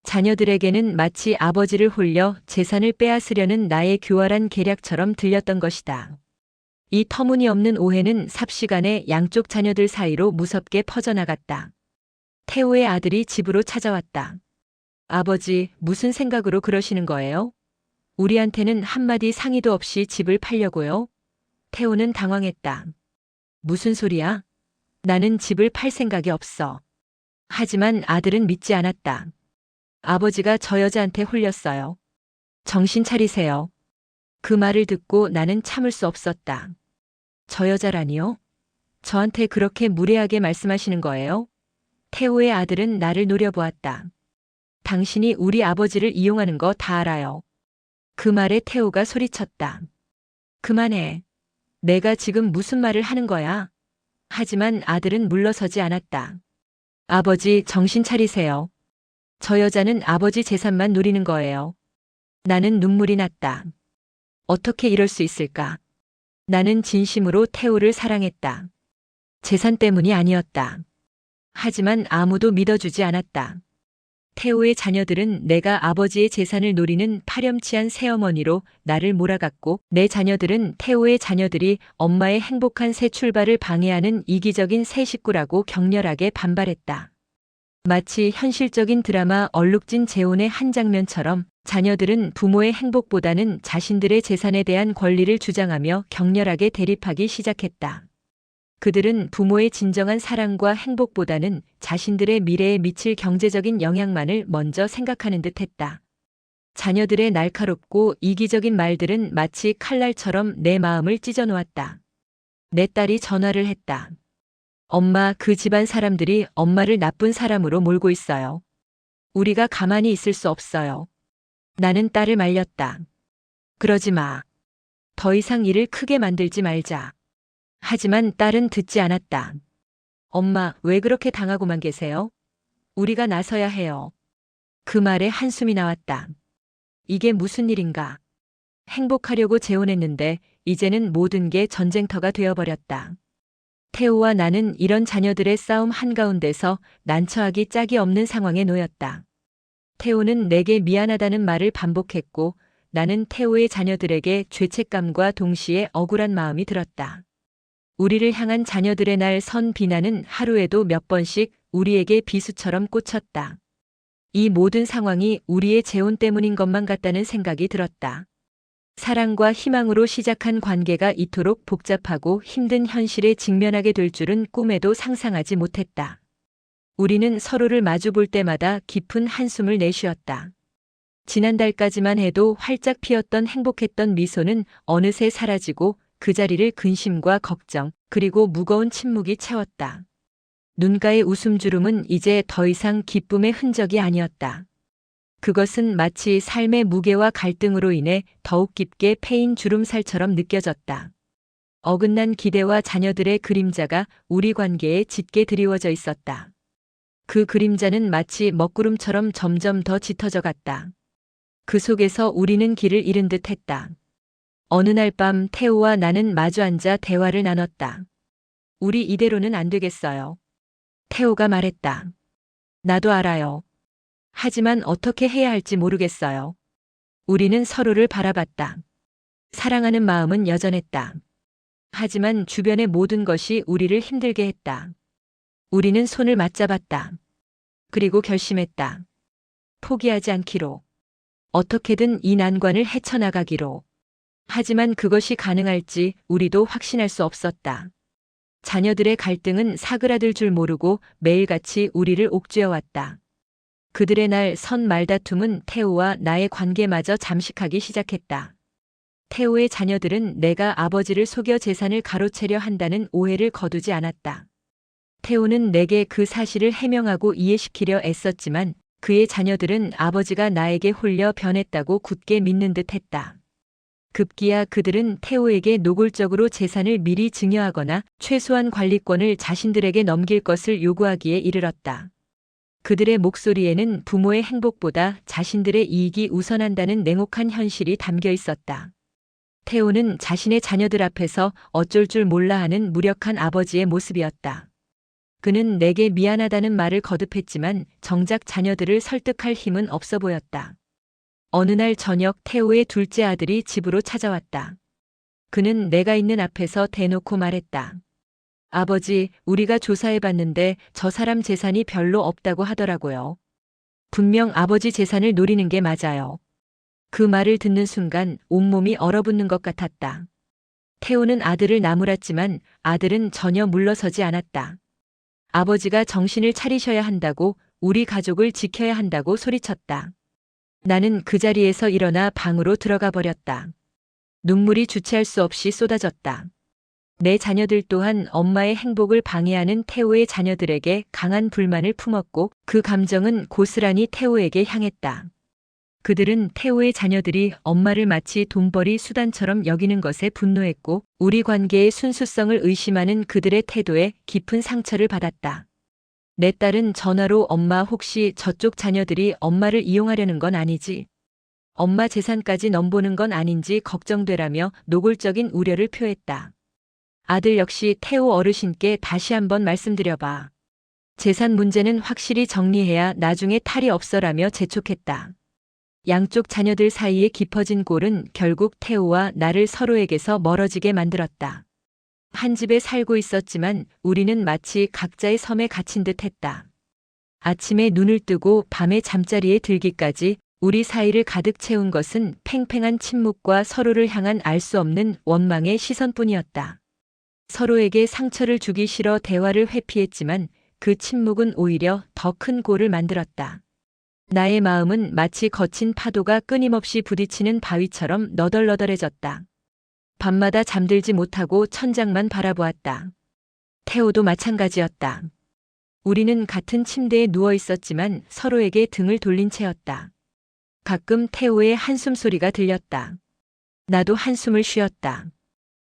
자녀들에게는 마치 아버지를 홀려 재산을 빼앗으려는 나의 교활한 계략처럼 들렸던 것이다. 이 터무니없는 오해는 삽시간에 양쪽 자녀들 사이로 무섭게 퍼져나갔다. 태호의 아들이 집으로 찾아왔다. 아버지, 무슨 생각으로 그러시는 거예요? 우리한테는 한마디 상의도 없이 집을 팔려고요? 태호는 당황했다. 무슨 소리야? 나는 집을 팔 생각이 없어. 하지만 아들은 믿지 않았다. 아버지가 저 여자한테 홀렸어요. 정신 차리세요. 그 말을 듣고 나는 참을 수 없었다. 저 여자라니요? 저한테 그렇게 무례하게 말씀하시는 거예요? 태호의 아들은 나를 노려보았다. 당신이 우리 아버지를 이용하는 거 다 알아요. 그 말에 태호가 소리쳤다. 그만해. 내가 지금 무슨 말을 하는 거야? 하지만 아들은 물러서지 않았다. 아버지, 정신 차리세요. 저 여자는 아버지 재산만 노리는 거예요. 나는 눈물이 났다. 어떻게 이럴 수 있을까? 나는 진심으로 태호를 사랑했다. 재산 때문이 아니었다. 하지만 아무도 믿어주지 않았다. 태호의 자녀들은 내가 아버지의 재산을 노리는 파렴치한 새어머니로 나를 몰아갔고 내 자녀들은 태호의 자녀들이 엄마의 행복한 새 출발을 방해하는 이기적인 새 식구라고 격렬하게 반발했다. 마치 현실적인 드라마 얼룩진 재혼의 한 장면처럼 자녀들은 부모의 행복보다는 자신들의 재산에 대한 권리를 주장하며 격렬하게 대립하기 시작했다. 그들은 부모의 진정한 사랑과 행복보다는 자신들의 미래에 미칠 경제적인 영향만을 먼저 생각하는 듯 했다. 자녀들의 날카롭고 이기적인 말들은 마치 칼날처럼 내 마음을 찢어 놓았다. 내 딸이 전화를 했다. 엄마, 그 집안 사람들이 엄마를 나쁜 사람으로 몰고 있어요. 우리가 가만히 있을 수 없어요. 나는 딸을 말렸다. 그러지 마. 더 이상 일을 크게 만들지 말자. 하지만 딸은 듣지 않았다. 엄마, 왜 그렇게 당하고만 계세요? 우리가 나서야 해요. 그 말에 한숨이 나왔다. 이게 무슨 일인가? 행복하려고 재혼했는데 이제는 모든 게 전쟁터가 되어버렸다. 태호와 나는 이런 자녀들의 싸움 한가운데서 난처하기 짝이 없는 상황에 놓였다. 태호는 내게 미안하다는 말을 반복했고 나는 태호의 자녀들에게 죄책감과 동시에 억울한 마음이 들었다. 우리를 향한 자녀들의 날 선 비난은 하루에도 몇 번씩 우리에게 비수처럼 꽂혔다. 이 모든 상황이 우리의 재혼 때문인 것만 같다는 생각이 들었다. 사랑과 희망으로 시작한 관계가 이토록 복잡하고 힘든 현실에 직면하게 될 줄은 꿈에도 상상하지 못했다. 우리는 서로를 마주 볼 때마다 깊은 한숨을 내쉬었다. 지난달까지만 해도 활짝 피었던 행복했던 미소는 어느새 사라지고 그 자리를 근심과 걱정, 그리고 무거운 침묵이 채웠다. 눈가의 웃음주름은 이제 더 이상 기쁨의 흔적이 아니었다. 그것은 마치 삶의 무게와 갈등으로 인해 더욱 깊게 패인 주름살처럼 느껴졌다. 어긋난 기대와 자녀들의 그림자가 우리 관계에 짙게 드리워져 있었다. 그 그림자는 마치 먹구름처럼 점점 더 짙어져 갔다. 그 속에서 우리는 길을 잃은 듯 했다. 어느 날 밤 태호와 나는 마주 앉아 대화를 나눴다. 우리 이대로는 안 되겠어요. 태호가 말했다. 나도 알아요. 하지만 어떻게 해야 할지 모르겠어요. 우리는 서로를 바라봤다. 사랑하는 마음은 여전했다. 하지만 주변의 모든 것이 우리를 힘들게 했다. 우리는 손을 맞잡았다. 그리고 결심했다. 포기하지 않기로. 어떻게든 이 난관을 헤쳐나가기로. 하지만 그것이 가능할지 우리도 확신할 수 없었다. 자녀들의 갈등은 사그라들 줄 모르고 매일같이 우리를 옥죄어왔다. 그들의 날 선 말다툼은 태호와 나의 관계마저 잠식하기 시작했다. 태호의 자녀들은 내가 아버지를 속여 재산을 가로채려 한다는 오해를 거두지 않았다. 태호는 내게 그 사실을 해명하고 이해시키려 애썼지만 그의 자녀들은 아버지가 나에게 홀려 변했다고 굳게 믿는 듯 했다. 급기야 그들은 태호에게 노골적으로 재산을 미리 증여하거나 최소한 관리권을 자신들에게 넘길 것을 요구하기에 이르렀다. 그들의 목소리에는 부모의 행복보다 자신들의 이익이 우선한다는 냉혹한 현실이 담겨 있었다. 태호는 자신의 자녀들 앞에서 어쩔 줄 몰라 하는 무력한 아버지의 모습이었다. 그는 내게 미안하다는 말을 거듭했지만 정작 자녀들을 설득할 힘은 없어 보였다. 어느 날 저녁 태호의 둘째 아들이 집으로 찾아왔다. 그는 내가 있는 앞에서 대놓고 말했다. 아버지, 우리가 조사해봤는데 저 사람 재산이 별로 없다고 하더라고요. 분명 아버지 재산을 노리는 게 맞아요. 그 말을 듣는 순간 온몸이 얼어붙는 것 같았다. 태호는 아들을 나무랐지만 아들은 전혀 물러서지 않았다. 아버지가 정신을 차리셔야 한다고, 우리 가족을 지켜야 한다고 소리쳤다. 나는 그 자리에서 일어나 방으로 들어가 버렸다. 눈물이 주체할 수 없이 쏟아졌다. 내 자녀들 또한 엄마의 행복을 방해하는 태호의 자녀들에게 강한 불만을 품었고 그 감정은 고스란히 태호에게 향했다. 그들은 태호의 자녀들이 엄마를 마치 돈벌이 수단처럼 여기는 것에 분노했고 우리 관계의 순수성을 의심하는 그들의 태도에 깊은 상처를 받았다. 내 딸은 전화로 엄마 혹시 저쪽 자녀들이 엄마를 이용하려는 건 아니지? 엄마 재산까지 넘보는 건 아닌지 걱정되라며 노골적인 우려를 표했다. 아들 역시 태호 어르신께 다시 한번 말씀드려봐. 재산 문제는 확실히 정리해야 나중에 탈이 없어라며 재촉했다. 양쪽 자녀들 사이에 깊어진 골은 결국 태호와 나를 서로에게서 멀어지게 만들었다. 한 집에 살고 있었지만 우리는 마치 각자의 섬에 갇힌 듯 했다. 아침에 눈을 뜨고 밤에 잠자리에 들기까지 우리 사이를 가득 채운 것은 팽팽한 침묵과 서로를 향한 알 수 없는 원망의 시선뿐이었다. 서로에게 상처를 주기 싫어 대화를 회피했지만 그 침묵은 오히려 더 큰 골을 만들었다. 나의 마음은 마치 거친 파도가 끊임없이 부딪히는 바위처럼 너덜너덜해졌다. 밤마다 잠들지 못하고 천장만 바라보았다. 태호도 마찬가지였다. 우리는 같은 침대에 누워 있었지만 서로에게 등을 돌린 채였다. 가끔 태호의 한숨 소리가 들렸다. 나도 한숨을 쉬었다.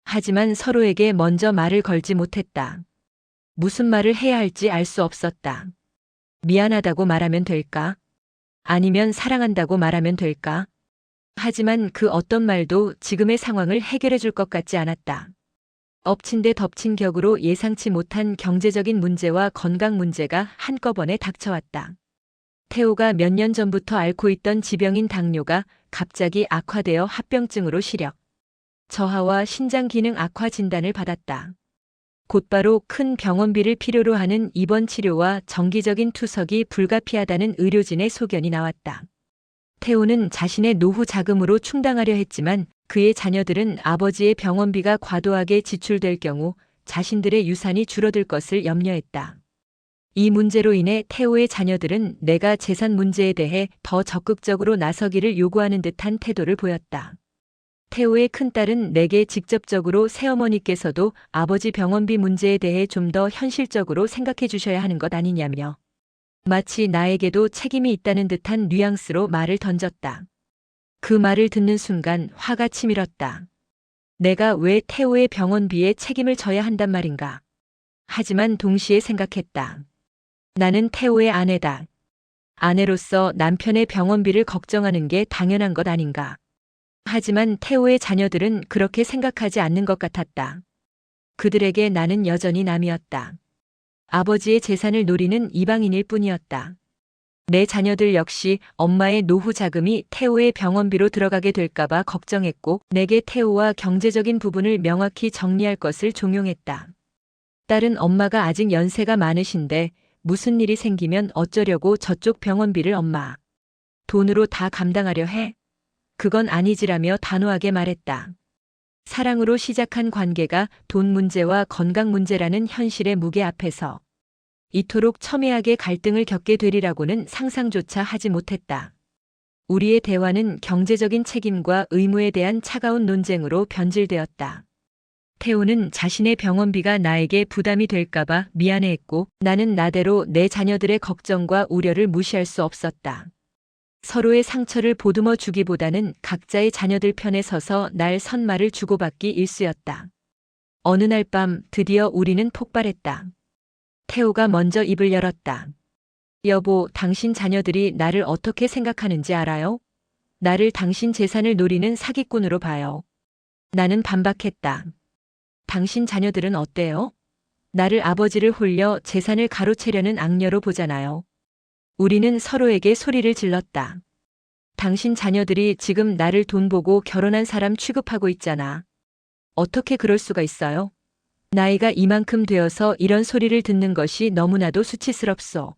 하지만 서로에게 먼저 말을 걸지 못했다. 무슨 말을 해야 할지 알 수 없었다. 미안하다고 말하면 될까? 아니면 사랑한다고 말하면 될까? 하지만 그 어떤 말도 지금의 상황을 해결해 줄 것 같지 않았다. 엎친 데 덮친 격으로 예상치 못한 경제적인 문제와 건강 문제가 한꺼번에 닥쳐왔다. 태호가 몇 년 전부터 앓고 있던 지병인 당뇨가 갑자기 악화되어 합병증으로 시력, 저하와 신장 기능 악화 진단을 받았다. 곧바로 큰 병원비를 필요로 하는 입원 치료와 정기적인 투석이 불가피하다는 의료진의 소견이 나왔다. 태호는 자신의 노후 자금으로 충당하려 했지만 그의 자녀들은 아버지의 병원비가 과도하게 지출될 경우 자신들의 유산이 줄어들 것을 염려했다. 이 문제로 인해 태호의 자녀들은 내가 재산 문제에 대해 더 적극적으로 나서기를 요구하는 듯한 태도를 보였다. 태호의 큰딸은 내게 직접적으로 새어머니께서도 아버지 병원비 문제에 대해 좀 더 현실적으로 생각해 주셔야 하는 것 아니냐며 마치 나에게도 책임이 있다는 듯한 뉘앙스로 말을 던졌다. 그 말을 듣는 순간 화가 치밀었다. 내가 왜 태호의 병원비에 책임을 져야 한단 말인가? 하지만 동시에 생각했다. 나는 태호의 아내다. 아내로서 남편의 병원비를 걱정하는 게 당연한 것 아닌가? 하지만 태호의 자녀들은 그렇게 생각하지 않는 것 같았다. 그들에게 나는 여전히 남이었다. 아버지의 재산을 노리는 이방인일 뿐이었다. 내 자녀들 역시 엄마의 노후 자금이 태호의 병원비로 들어가게 될까봐 걱정했고 내게 태호와 경제적인 부분을 명확히 정리할 것을 종용했다. 딸은 엄마가 아직 연세가 많으신데 무슨 일이 생기면 어쩌려고 저쪽 병원비를 엄마 돈으로 다 감당하려 해? 그건 아니지라며 단호하게 말했다. 사랑으로 시작한 관계가 돈 문제와 건강 문제라는 현실의 무게 앞에서 이토록 첨예하게 갈등을 겪게 되리라고는 상상조차 하지 못했다. 우리의 대화는 경제적인 책임과 의무에 대한 차가운 논쟁으로 변질되었다. 태호는 자신의 병원비가 나에게 부담이 될까봐 미안해했고 나는 나대로 내 자녀들의 걱정과 우려를 무시할 수 없었다. 서로의 상처를 보듬어 주기보다는 각자의 자녀들 편에 서서 날 선말을 주고받기 일쑤였다. 어느 날 밤 드디어 우리는 폭발했다. 태호가 먼저 입을 열었다. 여보, 당신 자녀들이 나를 어떻게 생각하는지 알아요? 나를 당신 재산을 노리는 사기꾼으로 봐요. 나는 반박했다. 당신 자녀들은 어때요? 나를 아버지를 홀려 재산을 가로채려는 악녀로 보잖아요. 우리는 서로에게 소리를 질렀다. 당신 자녀들이 지금 나를 돈 보고 결혼한 사람 취급하고 있잖아. 어떻게 그럴 수가 있어요? 나이가 이만큼 되어서 이런 소리를 듣는 것이 너무나도 수치스럽소.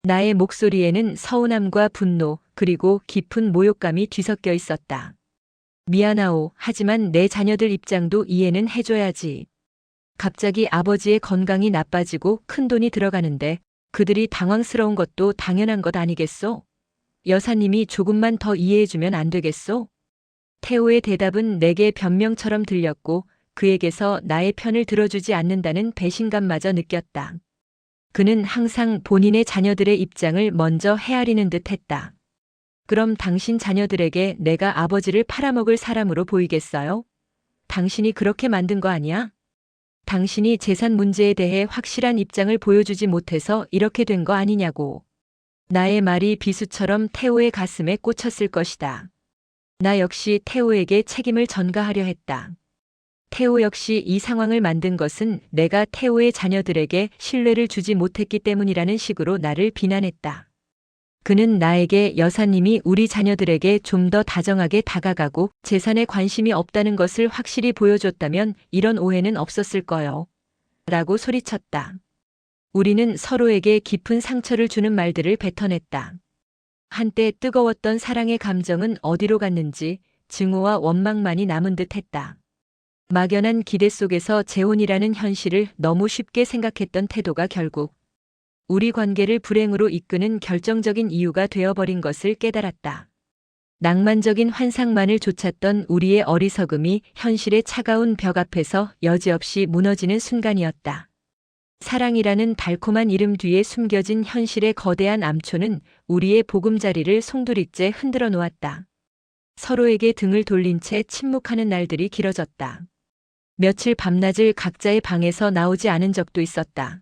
나의 목소리에는 서운함과 분노 그리고 깊은 모욕감이 뒤섞여 있었다. 미안하오. 하지만 내 자녀들 입장도 이해는 해줘야지. 갑자기 아버지의 건강이 나빠지고 큰돈이 들어가는데 그들이 당황스러운 것도 당연한 것 아니겠소? 여사님이 조금만 더 이해해주면 안 되겠소? 태호의 대답은 내게 변명처럼 들렸고 그에게서 나의 편을 들어주지 않는다는 배신감마저 느꼈다. 그는 항상 본인의 자녀들의 입장을 먼저 헤아리는 듯 했다. 그럼 당신 자녀들에게 내가 아버지를 팔아먹을 사람으로 보이겠어요? 당신이 그렇게 만든 거 아니야? 당신이 재산 문제에 대해 확실한 입장을 보여주지 못해서 이렇게 된 거 아니냐고. 나의 말이 비수처럼 태호의 가슴에 꽂혔을 것이다. 나 역시 태호에게 책임을 전가하려 했다. 태호 역시 이 상황을 만든 것은 내가 태호의 자녀들에게 신뢰를 주지 못했기 때문이라는 식으로 나를 비난했다. 그는 나에게 여사님이 우리 자녀들에게 좀 더 다정하게 다가가고 재산에 관심이 없다는 것을 확실히 보여줬다면 이런 오해는 없었을 거요. 라고 소리쳤다. 우리는 서로에게 깊은 상처를 주는 말들을 뱉어냈다. 한때 뜨거웠던 사랑의 감정은 어디로 갔는지 증오와 원망만이 남은 듯 했다. 막연한 기대 속에서 재혼이라는 현실을 너무 쉽게 생각했던 태도가 결국 우리 관계를 불행으로 이끄는 결정적인 이유가 되어버린 것을 깨달았다. 낭만적인 환상만을 좇았던 우리의 어리석음이 현실의 차가운 벽 앞에서 여지없이 무너지는 순간이었다. 사랑이라는 달콤한 이름 뒤에 숨겨진 현실의 거대한 암초는 우리의 보금자리를 송두리째 흔들어 놓았다. 서로에게 등을 돌린 채 침묵하는 날들이 길어졌다. 며칠 밤낮을 각자의 방에서 나오지 않은 적도 있었다.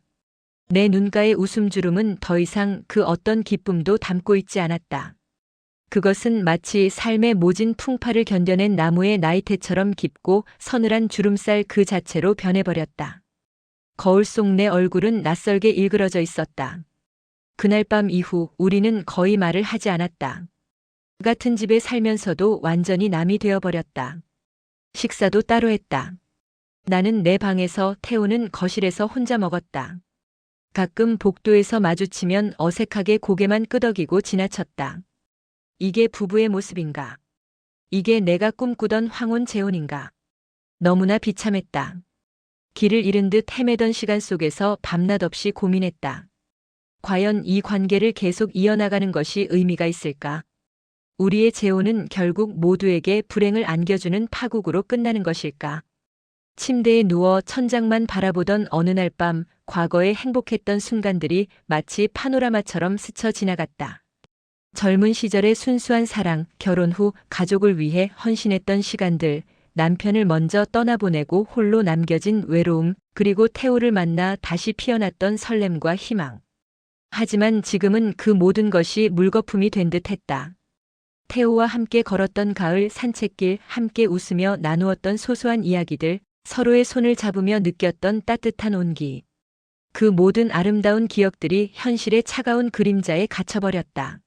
내 눈가의 웃음주름은 더 이상 그 어떤 기쁨도 담고 있지 않았다. 그것은 마치 삶의 모진 풍파를 견뎌낸 나무의 나이테처럼 깊고 서늘한 주름살 그 자체로 변해버렸다. 거울 속 내 얼굴은 낯설게 일그러져 있었다. 그날 밤 이후 우리는 거의 말을 하지 않았다. 같은 집에 살면서도 완전히 남이 되어버렸다. 식사도 따로 했다. 나는 내 방에서, 태우는 거실에서 혼자 먹었다. 가끔 복도에서 마주치면 어색하게 고개만 끄덕이고 지나쳤다. 이게 부부의 모습인가? 이게 내가 꿈꾸던 황혼 재혼인가? 너무나 비참했다. 길을 잃은 듯 헤매던 시간 속에서 밤낮 없이 고민했다. 과연 이 관계를 계속 이어나가는 것이 의미가 있을까? 우리의 재혼은 결국 모두에게 불행을 안겨주는 파국으로 끝나는 것일까? 침대에 누워 천장만 바라보던 어느 날 밤, 과거의 행복했던 순간들이 마치 파노라마처럼 스쳐 지나갔다. 젊은 시절의 순수한 사랑, 결혼 후 가족을 위해 헌신했던 시간들, 남편을 먼저 떠나보내고 홀로 남겨진 외로움, 그리고 태호를 만나 다시 피어났던 설렘과 희망. 하지만 지금은 그 모든 것이 물거품이 된 듯했다. 태호와 함께 걸었던 가을 산책길, 함께 웃으며 나누었던 소소한 이야기들, 서로의 손을 잡으며 느꼈던 따뜻한 온기. 그 모든 아름다운 기억들이 현실의 차가운 그림자에 갇혀버렸다.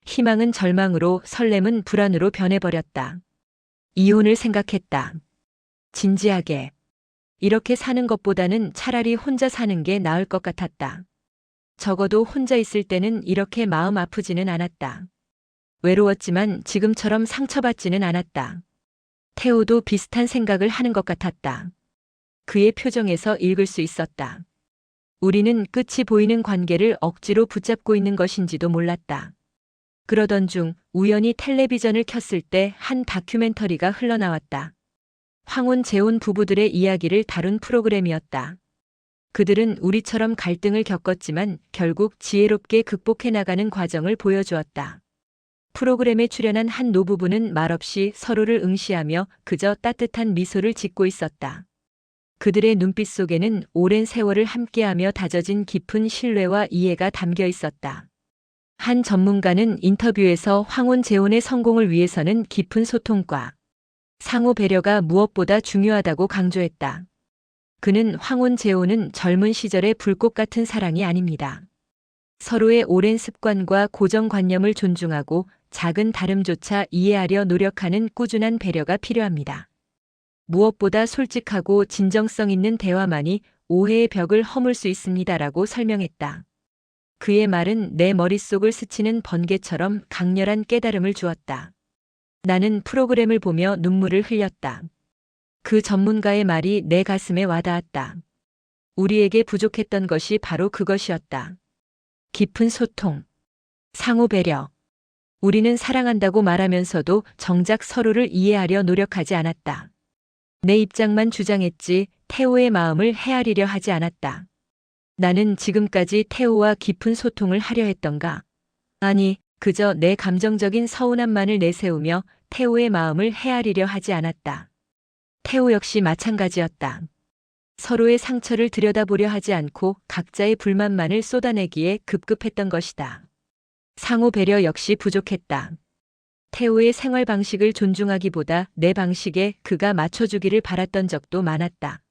희망은 절망으로, 설렘은 불안으로 변해버렸다. 이혼을 생각했다. 진지하게. 이렇게 사는 것보다는 차라리 혼자 사는 게 나을 것 같았다. 적어도 혼자 있을 때는 이렇게 마음 아프지는 않았다. 외로웠지만 지금처럼 상처받지는 않았다. 태호도 비슷한 생각을 하는 것 같았다. 그의 표정에서 읽을 수 있었다. 우리는 끝이 보이는 관계를 억지로 붙잡고 있는 것인지도 몰랐다. 그러던 중 우연히 텔레비전을 켰을 때 한 다큐멘터리가 흘러나왔다. 황혼 재혼 부부들의 이야기를 다룬 프로그램이었다. 그들은 우리처럼 갈등을 겪었지만 결국 지혜롭게 극복해 나가는 과정을 보여주었다. 프로그램에 출연한 한 노부부는 말없이 서로를 응시하며 그저 따뜻한 미소를 짓고 있었다. 그들의 눈빛 속에는 오랜 세월을 함께하며 다져진 깊은 신뢰와 이해가 담겨 있었다. 한 전문가는 인터뷰에서 황혼 재혼의 성공을 위해서는 깊은 소통과 상호 배려가 무엇보다 중요하다고 강조했다. 그는 황혼 재혼은 젊은 시절의 불꽃 같은 사랑이 아닙니다. 서로의 오랜 습관과 고정관념을 존중하고 작은 다름조차 이해하려 노력하는 꾸준한 배려가 필요합니다. 무엇보다 솔직하고 진정성 있는 대화만이 오해의 벽을 허물 수 있습니다라고 설명했다. 그의 말은 내 머릿속을 스치는 번개처럼 강렬한 깨달음을 주었다. 나는 프로그램을 보며 눈물을 흘렸다. 그 전문가의 말이 내 가슴에 와닿았다. 우리에게 부족했던 것이 바로 그것이었다. 깊은 소통, 상호 배려. 우리는 사랑한다고 말하면서도 정작 서로를 이해하려 노력하지 않았다. 내 입장만 주장했지 태호의 마음을 헤아리려 하지 않았다. 나는 지금까지 태호와 깊은 소통을 하려 했던가? 아니, 그저 내 감정적인 서운함만을 내세우며 태호의 마음을 헤아리려 하지 않았다. 태호 역시 마찬가지였다. 서로의 상처를 들여다보려 하지 않고 각자의 불만만을 쏟아내기에 급급했던 것이다. 상호 배려 역시 부족했다. 태호의 생활 방식을 존중하기보다 내 방식에 그가 맞춰주기를 바랐던 적도 많았다.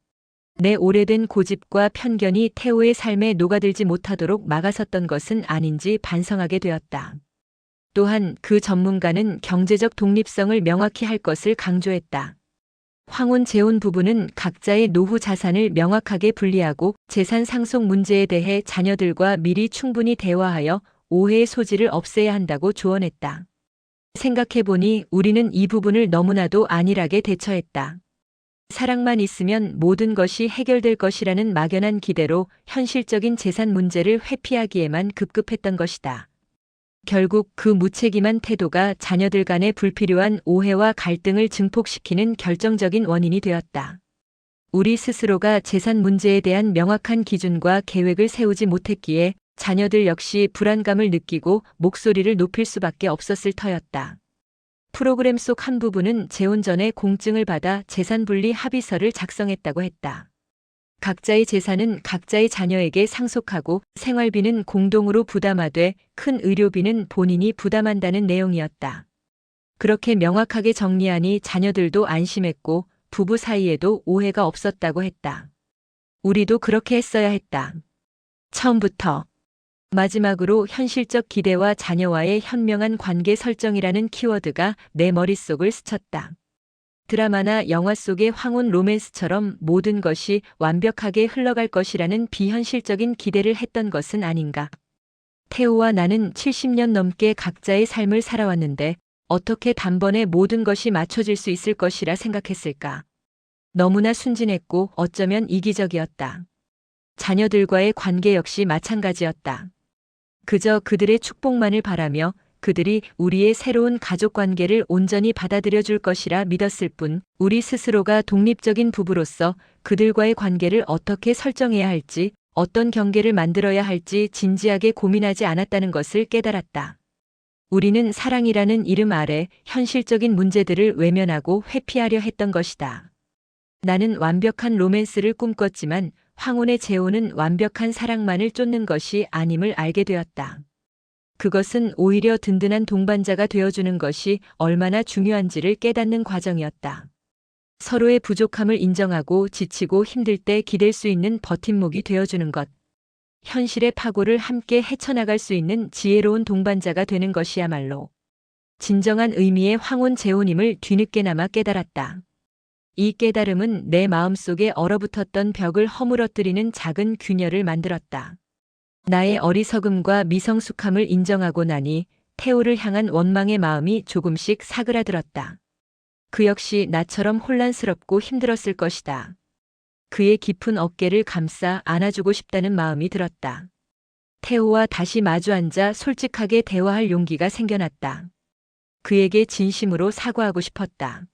내 오래된 고집과 편견이 태호의 삶에 녹아들지 못하도록 막아섰던 것은 아닌지 반성하게 되었다. 또한 그 전문가는 경제적 독립성을 명확히 할 것을 강조했다. 황혼 재혼 부부는 각자의 노후 자산을 명확하게 분리하고 재산 상속 문제에 대해 자녀들과 미리 충분히 대화하여 오해의 소지를 없애야 한다고 조언했다. 생각해보니 우리는 이 부분을 너무나도 안일하게 대처했다. 사랑만 있으면 모든 것이 해결될 것이라는 막연한 기대로 현실적인 재산 문제를 회피하기에만 급급했던 것이다. 결국 그 무책임한 태도가 자녀들 간의 불필요한 오해와 갈등을 증폭시키는 결정적인 원인이 되었다. 우리 스스로가 재산 문제에 대한 명확한 기준과 계획을 세우지 못했기에 자녀들 역시 불안감을 느끼고 목소리를 높일 수밖에 없었을 터였다. 프로그램 속 한 부부는 재혼 전에 공증을 받아 재산 분리 합의서를 작성했다고 했다. 각자의 재산은 각자의 자녀에게 상속하고 생활비는 공동으로 부담하되 큰 의료비는 본인이 부담한다는 내용이었다. 그렇게 명확하게 정리하니 자녀들도 안심했고 부부 사이에도 오해가 없었다고 했다. 우리도 그렇게 했어야 했다. 처음부터. 마지막으로 현실적 기대와 자녀와의 현명한 관계 설정이라는 키워드가 내 머릿속을 스쳤다. 드라마나 영화 속의 황혼 로맨스처럼 모든 것이 완벽하게 흘러갈 것이라는 비현실적인 기대를 했던 것은 아닌가. 태호와 나는 70년 넘게 각자의 삶을 살아왔는데 어떻게 단번에 모든 것이 맞춰질 수 있을 것이라 생각했을까. 너무나 순진했고 어쩌면 이기적이었다. 자녀들과의 관계 역시 마찬가지였다. 그저 그들의 축복만을 바라며 그들이 우리의 새로운 가족 관계를 온전히 받아들여 줄 것이라 믿었을 뿐 우리 스스로가 독립적인 부부로서 그들과의 관계를 어떻게 설정해야 할지 어떤 경계를 만들어야 할지 진지하게 고민하지 않았다는 것을 깨달았다. 우리는 사랑이라는 이름 아래 현실적인 문제들을 외면하고 회피하려 했던 것이다. 나는 완벽한 로맨스를 꿈꿨지만 황혼의 재혼은 완벽한 사랑만을 쫓는 것이 아님을 알게 되었다. 그것은 오히려 든든한 동반자가 되어주는 것이 얼마나 중요한지를 깨닫는 과정이었다. 서로의 부족함을 인정하고 지치고 힘들 때 기댈 수 있는 버팀목이 되어주는 것. 현실의 파고를 함께 헤쳐나갈 수 있는 지혜로운 동반자가 되는 것이야말로 진정한 의미의 황혼 재혼임을 뒤늦게나마 깨달았다. 이 깨달음은 내 마음속에 얼어붙었던 벽을 허물어뜨리는 작은 균열을 만들었다. 나의 어리석음과 미성숙함을 인정하고 나니 태호를 향한 원망의 마음이 조금씩 사그라들었다. 그 역시 나처럼 혼란스럽고 힘들었을 것이다. 그의 깊은 어깨를 감싸 안아주고 싶다는 마음이 들었다. 태호와 다시 마주 앉아 솔직하게 대화할 용기가 생겨났다. 그에게 진심으로 사과하고 싶었다.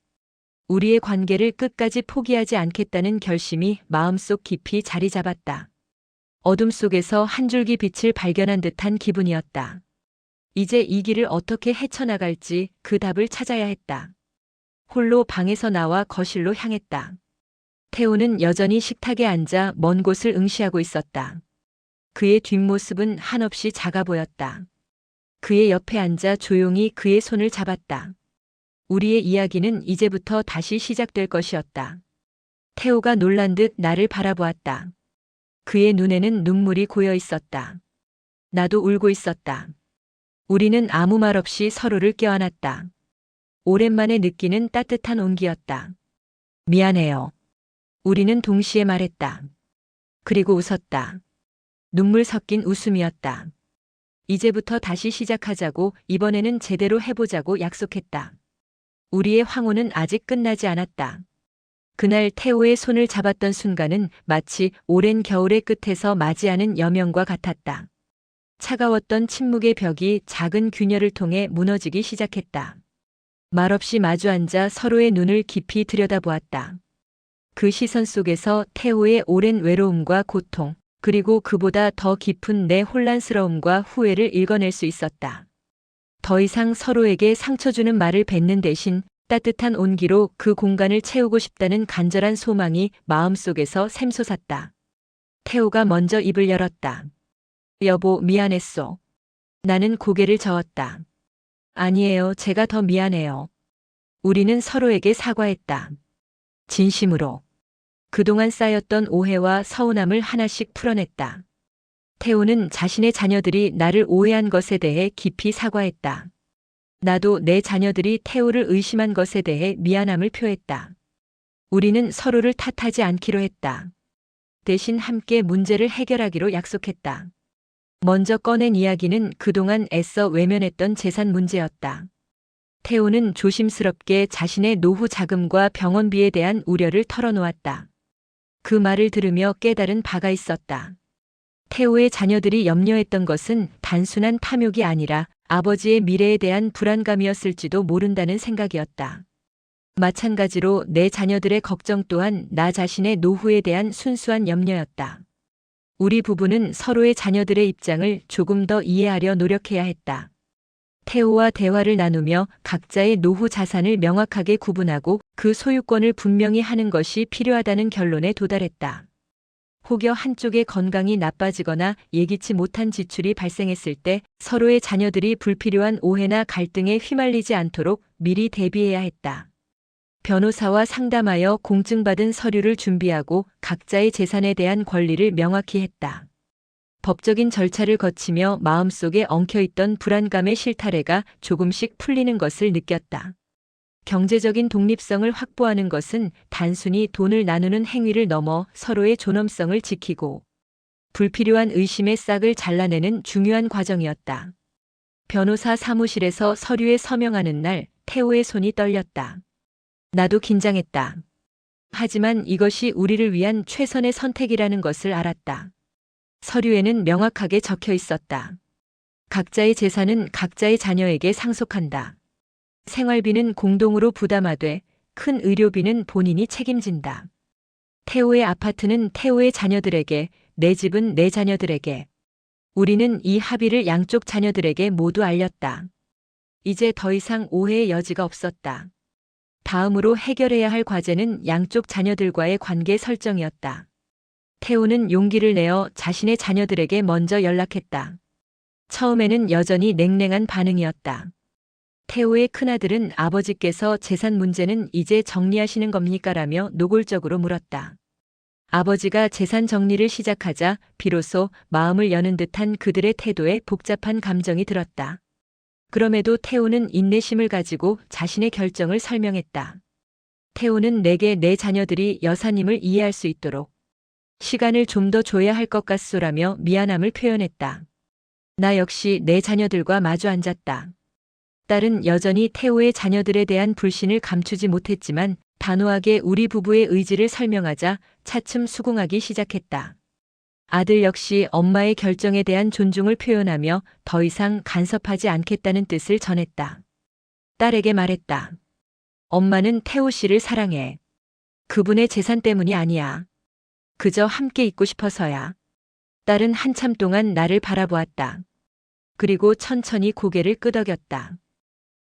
우리의 관계를 끝까지 포기하지 않겠다는 결심이 마음속 깊이 자리 잡았다. 어둠 속에서 한 줄기 빛을 발견한 듯한 기분이었다. 이제 이 길을 어떻게 헤쳐나갈지 그 답을 찾아야 했다. 홀로 방에서 나와 거실로 향했다. 태호는 여전히 식탁에 앉아 먼 곳을 응시하고 있었다. 그의 뒷모습은 한없이 작아 보였다. 그의 옆에 앉아 조용히 그의 손을 잡았다. 우리의 이야기는 이제부터 다시 시작될 것이었다. 태호가 놀란 듯 나를 바라보았다. 그의 눈에는 눈물이 고여 있었다. 나도 울고 있었다. 우리는 아무 말 없이 서로를 껴안았다. 오랜만에 느끼는 따뜻한 온기였다. 미안해요. 우리는 동시에 말했다. 그리고 웃었다. 눈물 섞인 웃음이었다. 이제부터 다시 시작하자고 이번에는 제대로 해보자고 약속했다. 우리의 황혼은 아직 끝나지 않았다. 그날 태호의 손을 잡았던 순간은 마치 오랜 겨울의 끝에서 맞이하는 여명과 같았다. 차가웠던 침묵의 벽이 작은 균열을 통해 무너지기 시작했다. 말없이 마주 앉아 서로의 눈을 깊이 들여다보았다. 그 시선 속에서 태호의 오랜 외로움과 고통, 그리고 그보다 더 깊은 내 혼란스러움과 후회를 읽어낼 수 있었다. 더 이상 서로에게 상처 주는 말을 뱉는 대신 따뜻한 온기로 그 공간을 채우고 싶다는 간절한 소망이 마음속에서 샘솟았다. 태호가 먼저 입을 열었다. 여보, 미안했소. 나는 고개를 저었다. 아니에요, 제가 더 미안해요. 우리는 서로에게 사과했다. 진심으로. 그동안 쌓였던 오해와 서운함을 하나씩 풀어냈다. 태호는 자신의 자녀들이 나를 오해한 것에 대해 깊이 사과했다. 나도 내 자녀들이 태호를 의심한 것에 대해 미안함을 표했다. 우리는 서로를 탓하지 않기로 했다. 대신 함께 문제를 해결하기로 약속했다. 먼저 꺼낸 이야기는 그동안 애써 외면했던 재산 문제였다. 태호는 조심스럽게 자신의 노후 자금과 병원비에 대한 우려를 털어놓았다. 그 말을 들으며 깨달은 바가 있었다. 태호의 자녀들이 염려했던 것은 단순한 탐욕이 아니라 아버지의 미래에 대한 불안감이었을지도 모른다는 생각이었다. 마찬가지로 내 자녀들의 걱정 또한 나 자신의 노후에 대한 순수한 염려였다. 우리 부부는 서로의 자녀들의 입장을 조금 더 이해하려 노력해야 했다. 태호와 대화를 나누며 각자의 노후 자산을 명확하게 구분하고 그 소유권을 분명히 하는 것이 필요하다는 결론에 도달했다. 혹여 한쪽의 건강이 나빠지거나 예기치 못한 지출이 발생했을 때 서로의 자녀들이 불필요한 오해나 갈등에 휘말리지 않도록 미리 대비해야 했다. 변호사와 상담하여 공증받은 서류를 준비하고 각자의 재산에 대한 권리를 명확히 했다. 법적인 절차를 거치며 마음속에 엉켜있던 불안감의 실타래가 조금씩 풀리는 것을 느꼈다. 경제적인 독립성을 확보하는 것은 단순히 돈을 나누는 행위를 넘어 서로의 존엄성을 지키고 불필요한 의심의 싹을 잘라내는 중요한 과정이었다. 변호사 사무실에서 서류에 서명하는 날 태호의 손이 떨렸다. 나도 긴장했다. 하지만 이것이 우리를 위한 최선의 선택이라는 것을 알았다. 서류에는 명확하게 적혀 있었다. 각자의 재산은 각자의 자녀에게 상속한다. 생활비는 공동으로 부담하되 큰 의료비는 본인이 책임진다. 태호의 아파트는 태호의 자녀들에게, 내 집은 내 자녀들에게. 우리는 이 합의를 양쪽 자녀들에게 모두 알렸다. 이제 더 이상 오해의 여지가 없었다. 다음으로 해결해야 할 과제는 양쪽 자녀들과의 관계 설정이었다. 태호는 용기를 내어 자신의 자녀들에게 먼저 연락했다. 처음에는 여전히 냉랭한 반응이었다. 태호의 큰아들은 아버지께서 재산 문제는 이제 정리하시는 겁니까? 라며 노골적으로 물었다. 아버지가 재산 정리를 시작하자 비로소 마음을 여는 듯한 그들의 태도에 복잡한 감정이 들었다. 그럼에도 태호는 인내심을 가지고 자신의 결정을 설명했다. 태호는 내게 내 자녀들이 여사님을 이해할 수 있도록 시간을 좀 더 줘야 할 것 같소라며 미안함을 표현했다. 나 역시 내 자녀들과 마주 앉았다. 딸은 여전히 태호의 자녀들에 대한 불신을 감추지 못했지만 단호하게 우리 부부의 의지를 설명하자 차츰 수긍하기 시작했다. 아들 역시 엄마의 결정에 대한 존중을 표현하며 더 이상 간섭하지 않겠다는 뜻을 전했다. 딸에게 말했다. 엄마는 태호 씨를 사랑해. 그분의 재산 때문이 아니야. 그저 함께 있고 싶어서야. 딸은 한참 동안 나를 바라보았다. 그리고 천천히 고개를 끄덕였다.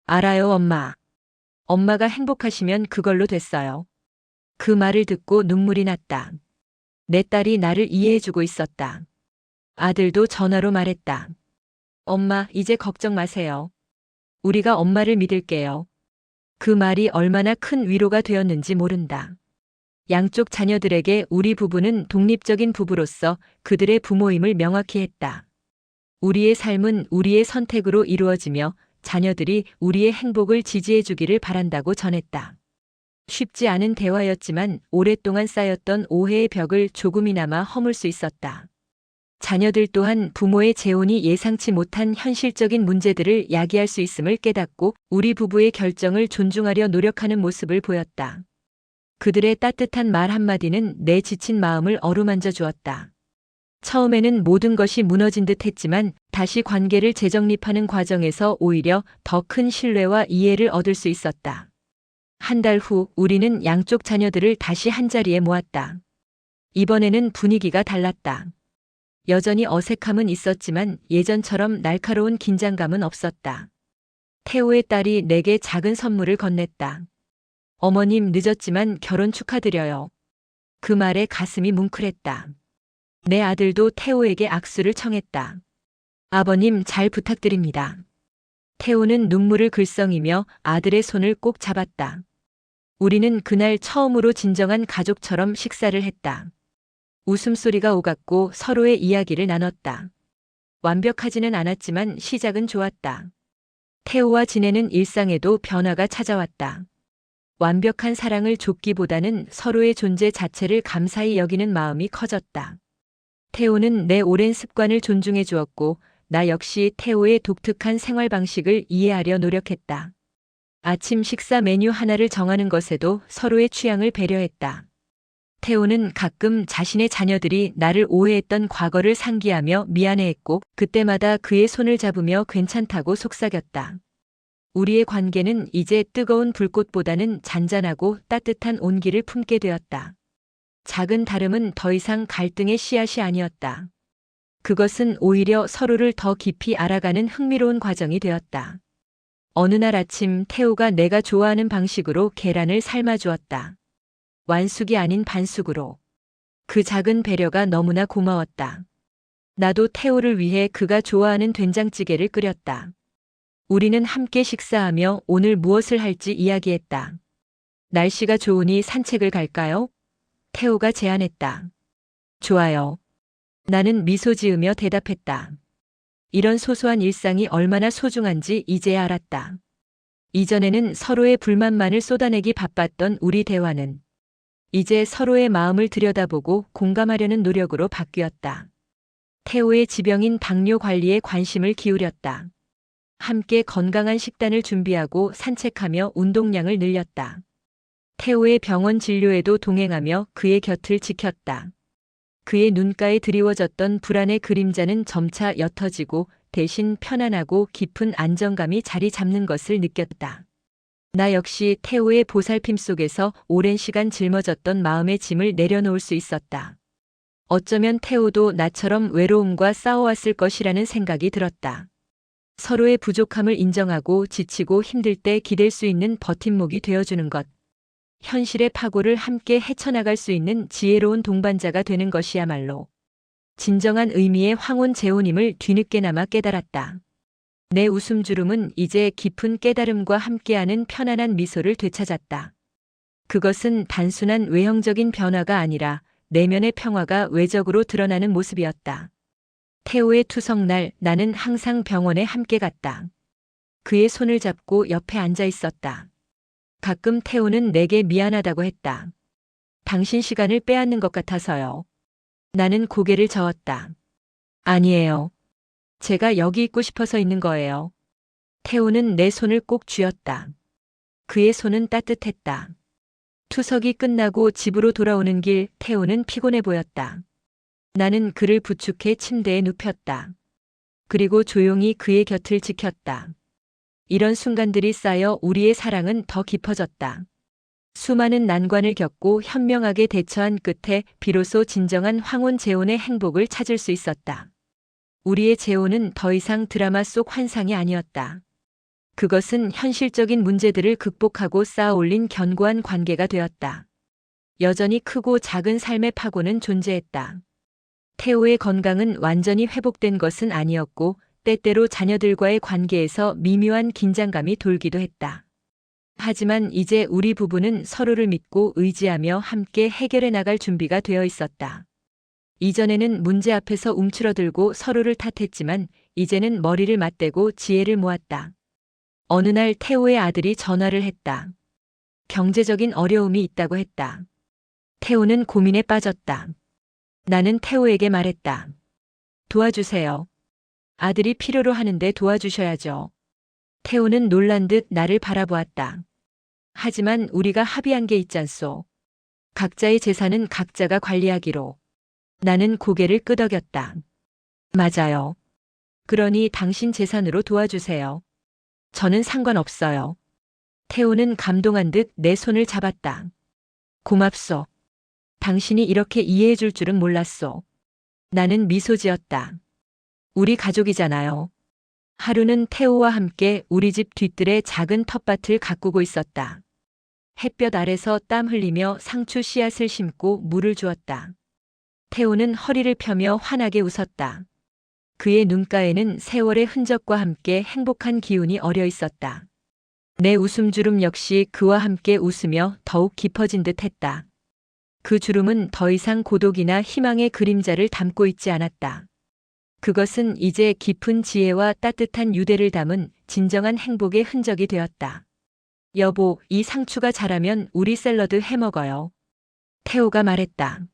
알아요, 엄마. 엄마가 행복하시면 그걸로 됐어요. 그 말을 듣고 눈물이 났다. 내 딸이 나를 이해해주고 있었다. 아들도 전화로 말했다. 엄마, 이제 걱정 마세요. 우리가 엄마를 믿을게요. 그 말이 얼마나 큰 위로가 되었는지 모른다. 양쪽 자녀들에게 우리 부부는 독립적인 부부로서 그들의 부모임을 명확히 했다. 우리의 삶은 우리의 선택으로 이루어지며 자녀들이 우리의 행복을 지지해 주기를 바란다고 전했다. 쉽지 않은 대화였지만 오랫동안 쌓였던 오해의 벽을 조금이나마 허물 수 있었다. 자녀들 또한 부모의 재혼이 예상치 못한 현실적인 문제들을 야기할 수 있음을 깨닫고 우리 부부의 결정을 존중하려 노력하는 모습을 보였다. 그들의 따뜻한 말 한마디는 내 지친 마음을 어루만져 주었다. 처음에는 모든 것이 무너진 듯 했지만 다시 관계를 재정립하는 과정에서 오히려 더 큰 신뢰와 이해를 얻을 수 있었다. 한 달 후 우리는 양쪽 자녀들을 다시 한자리에 모았다. 이번에는 분위기가 달랐다. 여전히 어색함은 있었지만 예전처럼 날카로운 긴장감은 없었다. 태호의 딸이 내게 작은 선물을 건넸다. 어머님, 늦었지만 결혼 축하드려요. 그 말에 가슴이 뭉클했다. 내 아들도 태호에게 악수를 청했다. 아버님, 잘 부탁드립니다. 태호는 눈물을 글썽이며 아들의 손을 꼭 잡았다. 우리는 그날 처음으로 진정한 가족처럼 식사를 했다. 웃음소리가 오갔고 서로의 이야기를 나눴다. 완벽하지는 않았지만 시작은 좋았다. 태호와 지내는 일상에도 변화가 찾아왔다. 완벽한 사랑을 좇기보다는 서로의 존재 자체를 감사히 여기는 마음이 커졌다. 태호는 내 오랜 습관을 존중해 주었고 나 역시 태호의 독특한 생활 방식을 이해하려 노력했다. 아침 식사 메뉴 하나를 정하는 것에도 서로의 취향을 배려했다. 태호는 가끔 자신의 자녀들이 나를 오해했던 과거를 상기하며 미안해했고 그때마다 그의 손을 잡으며 괜찮다고 속삭였다. 우리의 관계는 이제 뜨거운 불꽃보다는 잔잔하고 따뜻한 온기를 품게 되었다. 작은 다름은 더 이상 갈등의 씨앗이 아니었다. 그것은 오히려 서로를 더 깊이 알아가는 흥미로운 과정이 되었다. 어느 날 아침 태호가 내가 좋아하는 방식으로 계란을 삶아주었다. 완숙이 아닌 반숙으로. 그 작은 배려가 너무나 고마웠다. 나도 태호를 위해 그가 좋아하는 된장찌개를 끓였다. 우리는 함께 식사하며 오늘 무엇을 할지 이야기했다. 날씨가 좋으니 산책을 갈까요? 태호가 제안했다. 좋아요. 나는 미소 지으며 대답했다. 이런 소소한 일상이 얼마나 소중한지 이제야 알았다. 이전에는 서로의 불만만을 쏟아내기 바빴던 우리 대화는 이제 서로의 마음을 들여다보고 공감하려는 노력으로 바뀌었다. 태호의 지병인 당뇨 관리에 관심을 기울였다. 함께 건강한 식단을 준비하고 산책하며 운동량을 늘렸다. 태호의 병원 진료에도 동행하며 그의 곁을 지켰다. 그의 눈가에 드리워졌던 불안의 그림자는 점차 옅어지고 대신 편안하고 깊은 안정감이 자리 잡는 것을 느꼈다. 나 역시 태호의 보살핌 속에서 오랜 시간 짊어졌던 마음의 짐을 내려놓을 수 있었다. 어쩌면 태호도 나처럼 외로움과 싸워왔을 것이라는 생각이 들었다. 서로의 부족함을 인정하고 지치고 힘들 때 기댈 수 있는 버팀목이 되어주는 것. 현실의 파고를 함께 헤쳐나갈 수 있는 지혜로운 동반자가 되는 것이야말로 진정한 의미의 황혼재혼임을 뒤늦게나마 깨달았다. 내 웃음주름은 이제 깊은 깨달음과 함께하는 편안한 미소를 되찾았다. 그것은 단순한 외형적인 변화가 아니라 내면의 평화가 외적으로 드러나는 모습이었다. 태호의 투석날 나는 항상 병원에 함께 갔다. 그의 손을 잡고 옆에 앉아 있었다. 가끔 태호는 내게 미안하다고 했다. 당신 시간을 빼앗는 것 같아서요. 나는 고개를 저었다. 아니에요. 제가 여기 있고 싶어서 있는 거예요. 태호는 내 손을 꼭 쥐었다. 그의 손은 따뜻했다. 투석이 끝나고 집으로 돌아오는 길 태호는 피곤해 보였다. 나는 그를 부축해 침대에 눕혔다. 그리고 조용히 그의 곁을 지켰다. 이런 순간들이 쌓여 우리의 사랑은 더 깊어졌다. 수많은 난관을 겪고 현명하게 대처한 끝에 비로소 진정한 황혼재혼의 행복을 찾을 수 있었다. 우리의 재혼은 더 이상 드라마 속 환상이 아니었다. 그것은 현실적인 문제들을 극복하고 쌓아 올린 견고한 관계가 되었다. 여전히 크고 작은 삶의 파고는 존재했다. 태호의 건강은 완전히 회복된 것은 아니었고 때때로 자녀들과의 관계에서 미묘한 긴장감이 돌기도 했다. 하지만 이제 우리 부부는 서로를 믿고 의지하며 함께 해결해 나갈 준비가 되어 있었다. 이전에는 문제 앞에서 움츠러들고 서로를 탓했지만 이제는 머리를 맞대고 지혜를 모았다. 어느 날 태호의 아들이 전화를 했다. 경제적인 어려움이 있다고 했다. 태호는 고민에 빠졌다. 나는 태호에게 말했다. 도와주세요. 아들이 필요로 하는데 도와주셔야죠. 태호는 놀란 듯 나를 바라보았다. 하지만 우리가 합의한 게 있잖소. 각자의 재산은 각자가 관리하기로. 나는 고개를 끄덕였다. 맞아요. 그러니 당신 재산으로 도와주세요. 저는 상관없어요. 태호는 감동한 듯 내 손을 잡았다. 고맙소. 당신이 이렇게 이해해 줄 줄은 몰랐소. 나는 미소 지었다. 우리 가족이잖아요. 하루는 태호와 함께 우리 집 뒤뜰에 작은 텃밭을 가꾸고 있었다. 햇볕 아래서 땀 흘리며 상추 씨앗을 심고 물을 주었다. 태호는 허리를 펴며 환하게 웃었다. 그의 눈가에는 세월의 흔적과 함께 행복한 기운이 어려 있었다. 내 웃음주름 역시 그와 함께 웃으며 더욱 깊어진 듯 했다. 그 주름은 더 이상 고독이나 희망의 그림자를 담고 있지 않았다. 그것은 이제 깊은 지혜와 따뜻한 유대를 담은 진정한 행복의 흔적이 되었다. 여보, 이 상추가 자라면 우리 샐러드 해 먹어요. 태호가 말했다.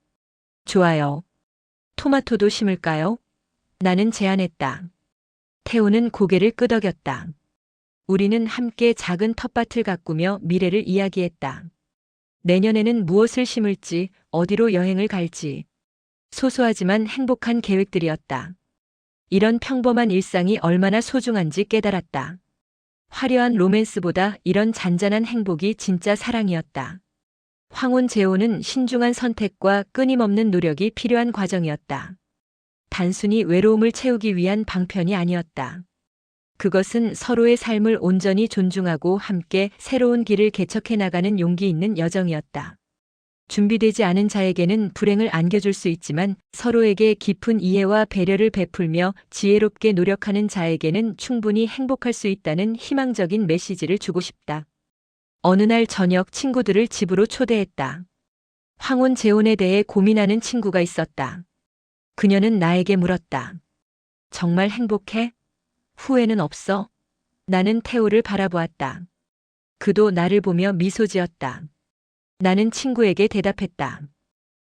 좋아요. 토마토도 심을까요? 나는 제안했다. 태호는 고개를 끄덕였다. 우리는 함께 작은 텃밭을 가꾸며 미래를 이야기했다. 내년에는 무엇을 심을지, 어디로 여행을 갈지. 소소하지만 행복한 계획들이었다. 이런 평범한 일상이 얼마나 소중한지 깨달았다. 화려한 로맨스보다 이런 잔잔한 행복이 진짜 사랑이었다. 황혼 재혼은 신중한 선택과 끊임없는 노력이 필요한 과정이었다. 단순히 외로움을 채우기 위한 방편이 아니었다. 그것은 서로의 삶을 온전히 존중하고 함께 새로운 길을 개척해 나가는 용기 있는 여정이었다. 준비되지 않은 자에게는 불행을 안겨줄 수 있지만 서로에게 깊은 이해와 배려를 베풀며 지혜롭게 노력하는 자에게는 충분히 행복할 수 있다는 희망적인 메시지를 주고 싶다. 어느 날 저녁 친구들을 집으로 초대했다. 황혼 재혼에 대해 고민하는 친구가 있었다. 그녀는 나에게 물었다. 정말 행복해? 후회는 없어? 나는 태호를 바라보았다. 그도 나를 보며 미소 지었다. 나는 친구에게 대답했다.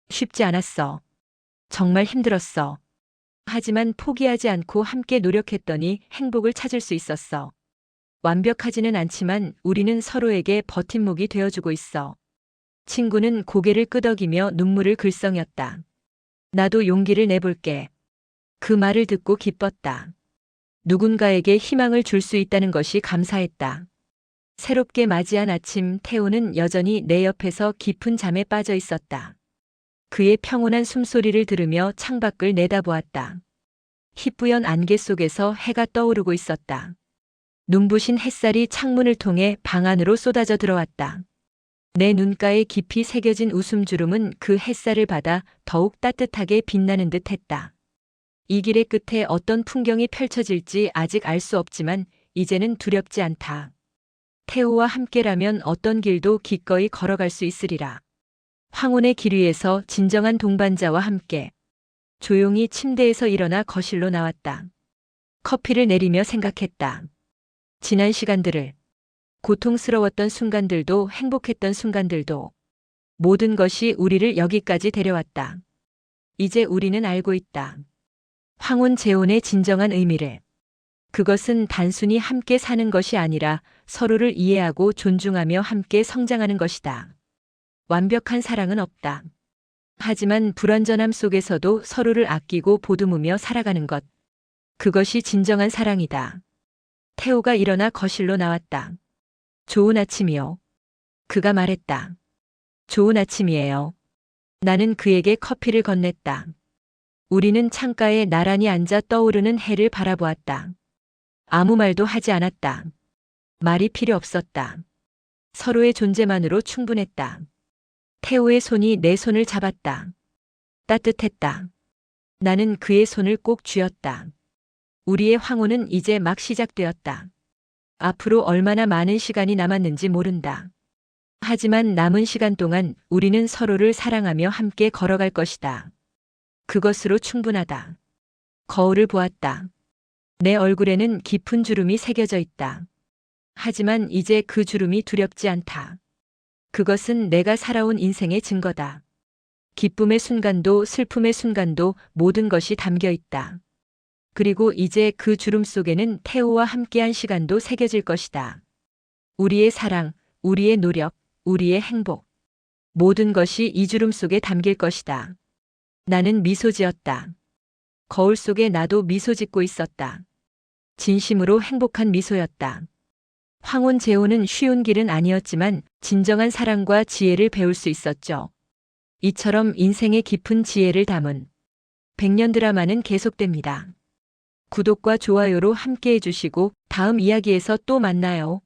쉽지 않았어. 정말 힘들었어. 하지만 포기하지 않고 함께 노력했더니 행복을 찾을 수 있었어. 완벽하지는 않지만 우리는 서로에게 버팀목이 되어주고 있어. 친구는 고개를 끄덕이며 눈물을 글썽였다. 나도 용기를 내볼게. 그 말을 듣고 기뻤다. 누군가에게 희망을 줄 수 있다는 것이 감사했다. 새롭게 맞이한 아침 태호는 여전히 내 옆에서 깊은 잠에 빠져 있었다. 그의 평온한 숨소리를 들으며 창밖을 내다보았다. 희뿌연 안개 속에서 해가 떠오르고 있었다. 눈부신 햇살이 창문을 통해 방 안으로 쏟아져 들어왔다. 내 눈가에 깊이 새겨진 웃음주름은 그 햇살을 받아 더욱 따뜻하게 빛나는 듯 했다. 이 길의 끝에 어떤 풍경이 펼쳐질지 아직 알 수 없지만 이제는 두렵지 않다. 태호와 함께라면 어떤 길도 기꺼이 걸어갈 수 있으리라. 황혼의 길 위에서 진정한 동반자와 함께 조용히 침대에서 일어나 거실로 나왔다. 커피를 내리며 생각했다. 지난 시간들을, 고통스러웠던 순간들도 행복했던 순간들도 모든 것이 우리를 여기까지 데려왔다. 이제 우리는 알고 있다. 황혼 재혼의 진정한 의미를. 그것은 단순히 함께 사는 것이 아니라 서로를 이해하고 존중하며 함께 성장하는 것이다. 완벽한 사랑은 없다. 하지만 불완전함 속에서도 서로를 아끼고 보듬으며 살아가는 것. 그것이 진정한 사랑이다. 태호가 일어나 거실로 나왔다. 좋은 아침이요. 그가 말했다. 좋은 아침이에요. 나는 그에게 커피를 건넸다. 우리는 창가에 나란히 앉아 떠오르는 해를 바라보았다. 아무 말도 하지 않았다. 말이 필요 없었다. 서로의 존재만으로 충분했다. 태호의 손이 내 손을 잡았다. 따뜻했다. 나는 그의 손을 꼭 쥐었다. 우리의 황혼은 이제 막 시작되었다. 앞으로 얼마나 많은 시간이 남았는지 모른다. 하지만 남은 시간 동안 우리는 서로를 사랑하며 함께 걸어갈 것이다. 그것으로 충분하다. 거울을 보았다. 내 얼굴에는 깊은 주름이 새겨져 있다. 하지만 이제 그 주름이 두렵지 않다. 그것은 내가 살아온 인생의 증거다. 기쁨의 순간도 슬픔의 순간도 모든 것이 담겨 있다. 그리고 이제 그 주름 속에는 태호와 함께한 시간도 새겨질 것이다. 우리의 사랑, 우리의 노력, 우리의 행복. 모든 것이 이 주름 속에 담길 것이다. 나는 미소 지었다. 거울 속에 나도 미소 짓고 있었다. 진심으로 행복한 미소였다. 황혼 재혼은 쉬운 길은 아니었지만 진정한 사랑과 지혜를 배울 수 있었죠. 이처럼 인생의 깊은 지혜를 담은 100년 드라마는 계속됩니다. 구독과 좋아요로 함께 해주시고 다음 이야기에서 또 만나요.